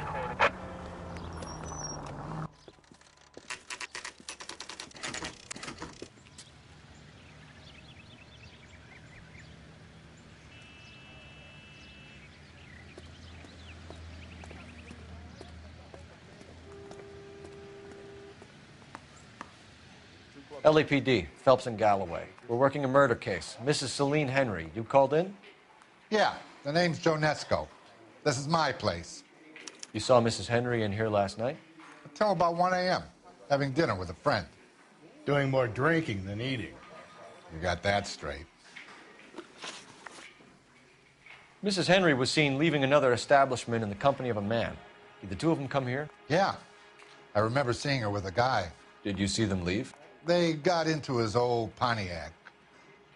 LAPD, Phelps and Galloway. We're working a murder case. Mrs. Celine Henry, you called in? Yeah, the name's Jonesco. This is my place. You saw Mrs. Henry in here last night? Until about 1 a.m., having dinner with a friend. Doing more drinking than eating. You got that straight. Mrs. Henry was seen leaving another establishment in the company of a man. Did the two of them come here? Yeah. I remember seeing her with a guy. Did you see them leave? They got into his old Pontiac.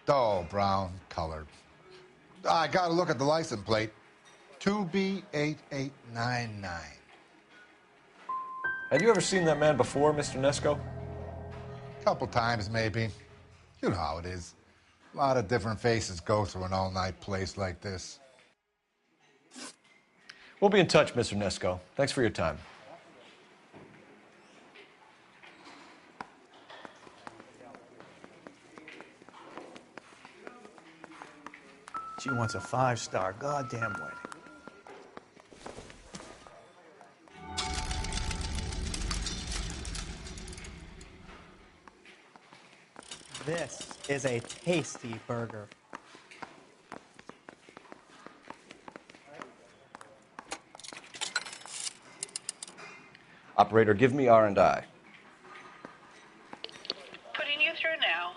Dull brown color. I got to look at the license plate. 2B8899. Had you ever seen that man before, Mr. Nesco? Couple times, maybe. You know how it is. A lot of different faces go through an all-night place like this. We'll be in touch, Mr. Nesco. Thanks for your time. She wants a 5-star goddamn wedding. This is a tasty burger. Operator, give me R&I. Putting you through now.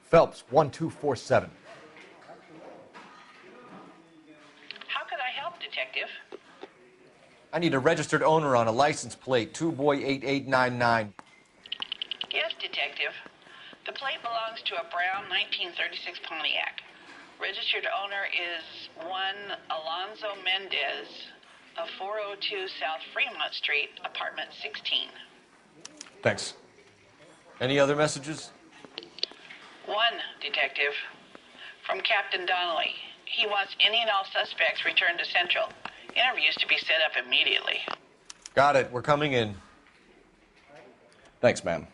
Phelps, 1247. How could I help, Detective? I need a registered owner on a license plate, 2boy8899. Yes, Detective. The plate belongs to a brown 1936 Pontiac. Registered owner is one Alonzo Mendez of 402 South Fremont Street, apartment 16. Thanks. Any other messages? One, Detective. From Captain Donnelly. He wants any and all suspects returned to Central. Interviews to be set up immediately. Got it. We're coming in. Thanks, ma'am.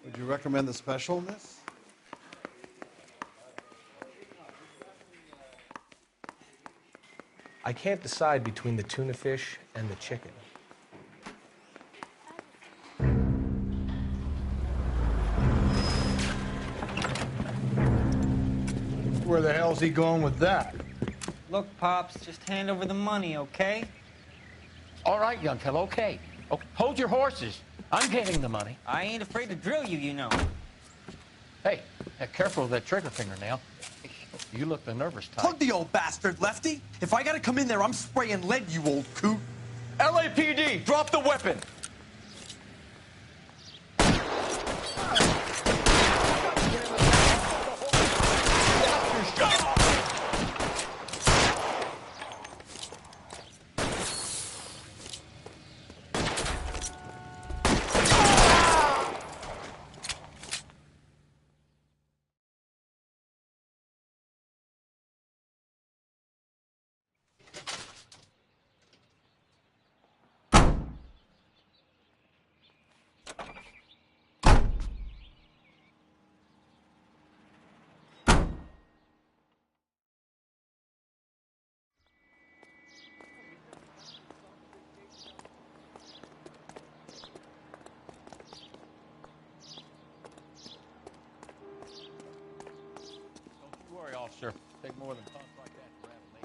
Would you recommend the special, miss? I can't decide between the tuna fish and the chicken. Where the hell's he going with that? Look, Pops, just hand over the money, okay? All right, young fellow, okay. Oh, hold your horses. I'm getting the money. I ain't afraid to drill you, you know. Hey, careful with that trigger finger now. You look the nervous type. Plug the old bastard, Lefty. If I gotta come in there, I'm spraying lead, you old coot. LAPD, drop the weapon! Don't you worry, officer. Take more than talk like that to rattle me.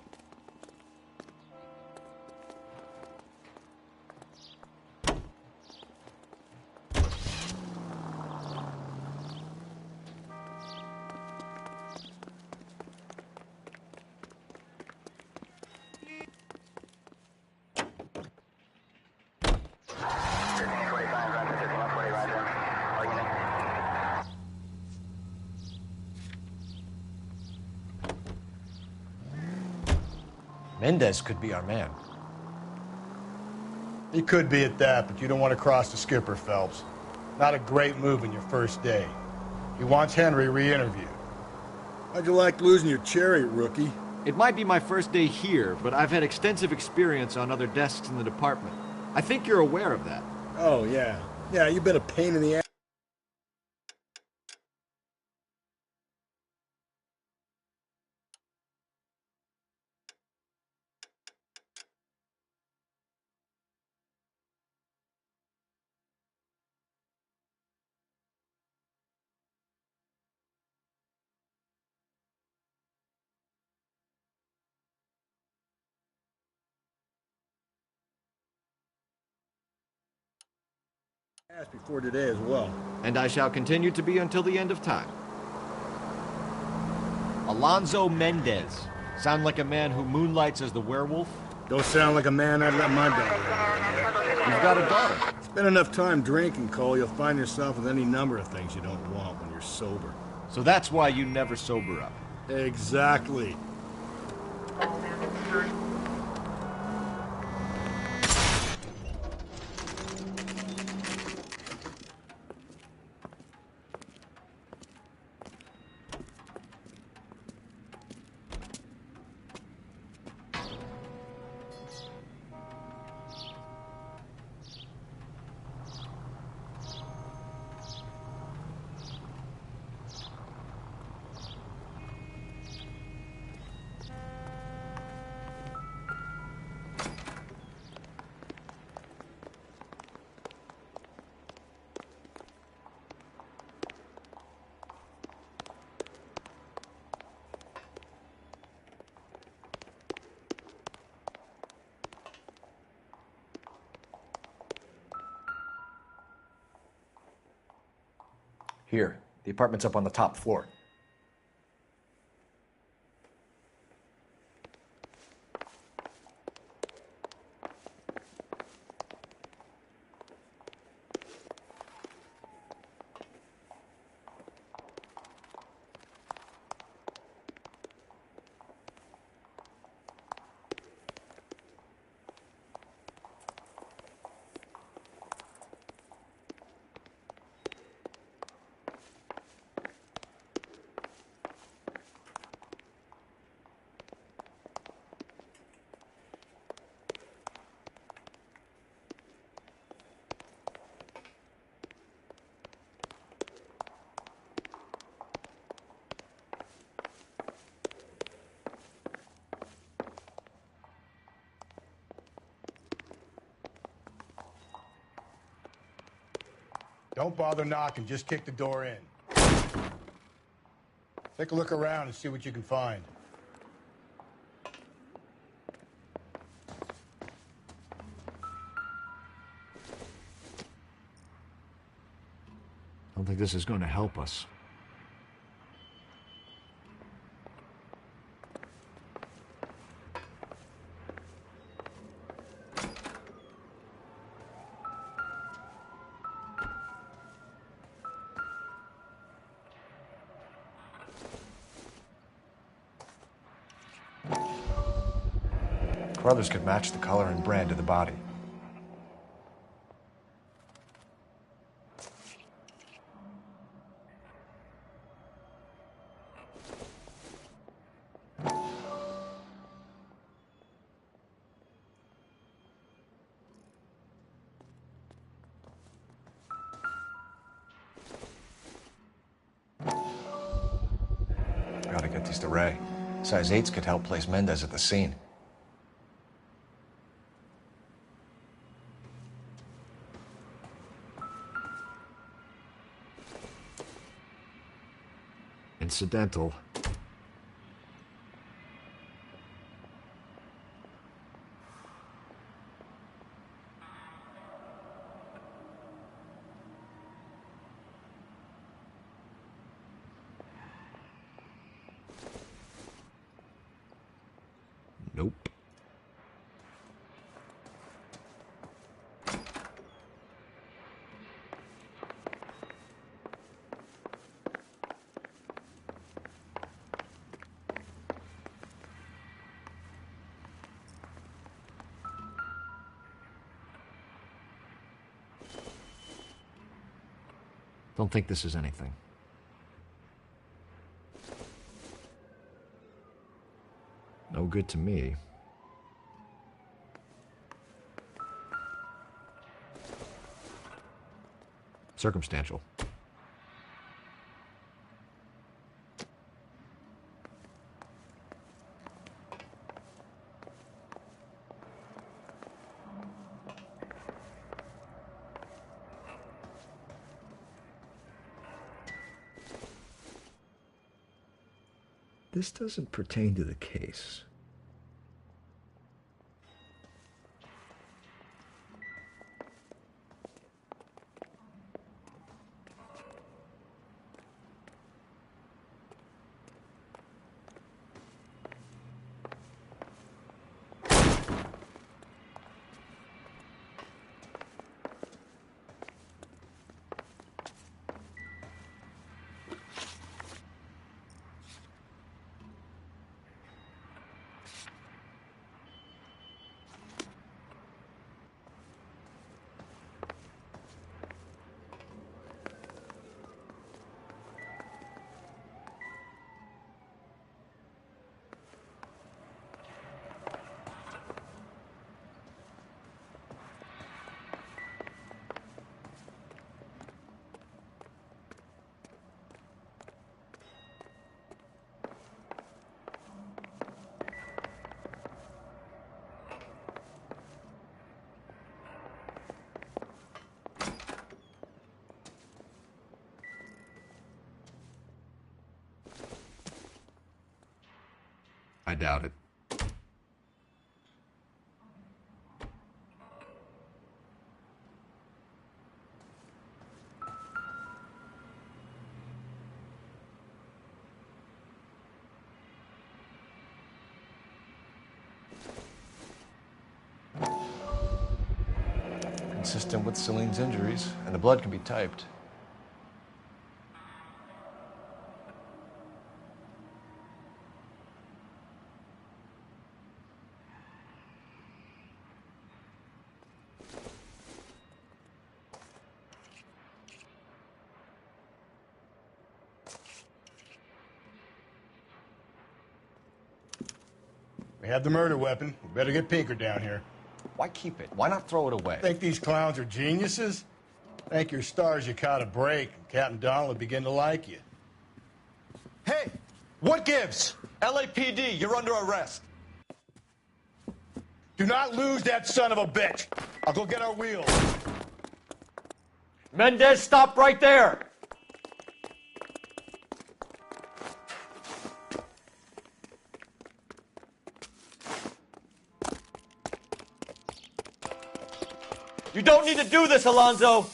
Mendez could be our man. He could be at that, but you don't want to cross the skipper, Phelps. Not a great move in your first day. He wants Henry re-interviewed. How'd you like losing your cherry, rookie? It might be my first day here, but I've had extensive experience on other desks in the department. I think you're aware of that. Oh, yeah. Yeah, you've been a pain in the ass. Before today as well. And I shall continue to be until the end of time. Alonzo Mendez. Sound like a man who moonlights as the werewolf? Don't sound like a man I'd let my daughter. You've got a daughter. Spend enough time drinking, Cole, you'll find yourself with any number of things you don't want when you're sober. So that's why you never sober up. Exactly. Here. The apartment's up on the top floor. Don't bother knocking, just kick the door in. Take a look around and see what you can find. I don't think this is going to help us. Carruthers could match the color and brand of the body. Gotta get these to Ray. Size 8s could help place Mendez at the scene. Incidental. Nope. Don't think this is anything. No good to me. Circumstantial. This doesn't pertain to the case. I doubt it. consistent with Celine's injuries, and the blood can be typed. We have the murder weapon. We better get Pinker down here. Why keep it? Why not throw it away? Think these clowns are geniuses? Thank your stars you caught a break, and Captain Donald will begin to like you. Hey, what gives? LAPD, you're under arrest. Do not lose that son of a bitch. I'll go get our wheels. Mendez, stop right there! You don't need to do this, Alonzo!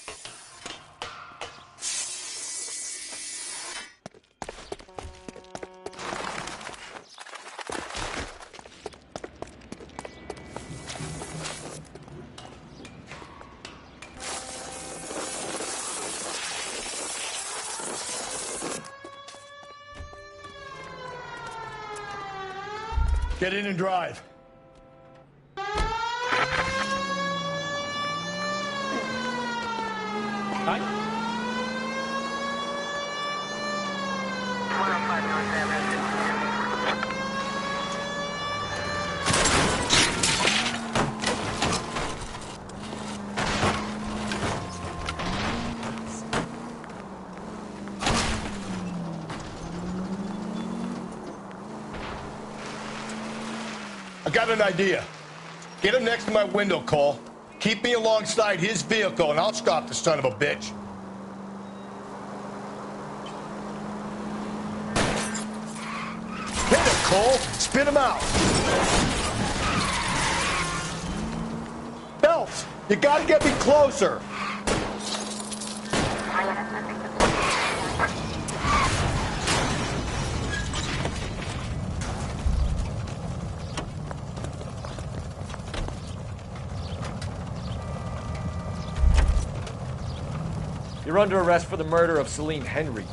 Get in and drive. I got an idea. Get him next to my window, Cole. Keep me alongside his vehicle, and I'll stop the son of a bitch. Hit him, Cole. Spit him out. Phelps, you gotta get me closer. You're under arrest for the murder of Celine Henry.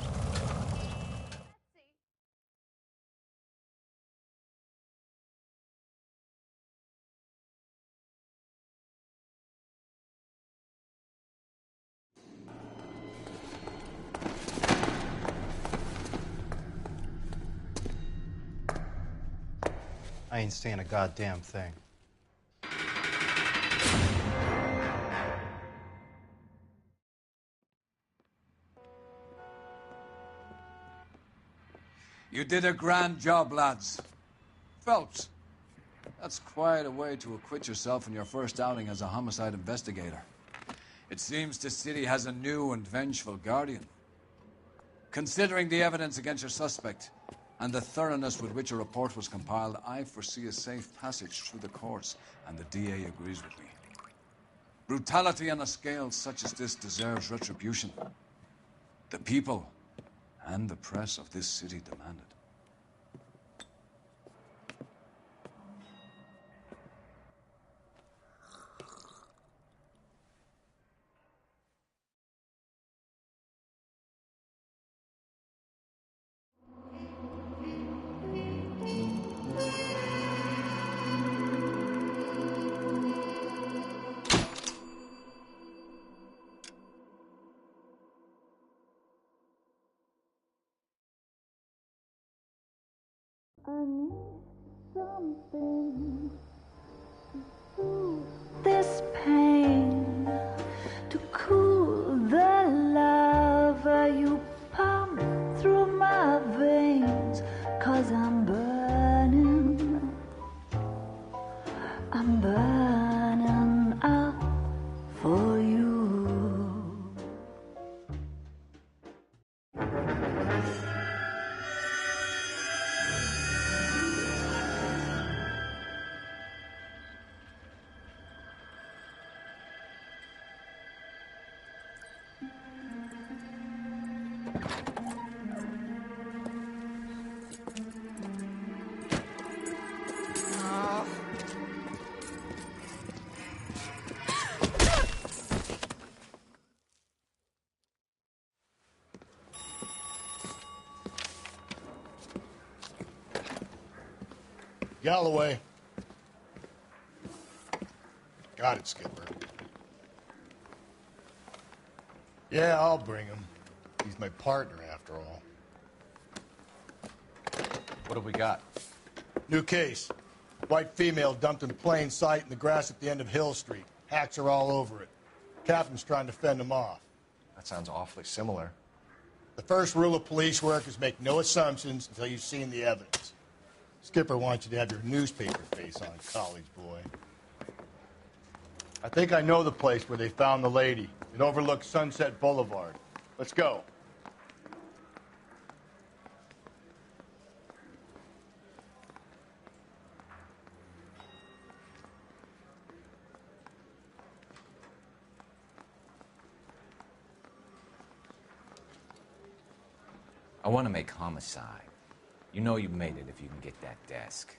I ain't saying a goddamn thing. You did a grand job, lads. Phelps, that's quite a way to acquit yourself in your first outing as a homicide investigator. It seems the city has a new and vengeful guardian. Considering the evidence against your suspect and the thoroughness with which a report was compiled, I foresee a safe passage through the courts, and the DA agrees with me. Brutality on a scale such as this deserves retribution. The people and the press of this city demand it. I need something to soothe this pain, to cool the lava you pump through my veins, 'cause I'm burning up for you. Galloway. Got it, Skipper. Yeah, I'll bring him. He's my partner, after all. What have we got? New case. White female dumped in plain sight in the grass at the end of Hill Street. Hacks are all over it. Captain's trying to fend them off. That sounds awfully similar. The first rule of police work is make no assumptions until you've seen the evidence. Skipper wants you to have your newspaper face on, college boy. I think I know the place where they found the lady. It overlooks Sunset Boulevard. Let's go. I want to make homicide. You know you made it if you can get that desk.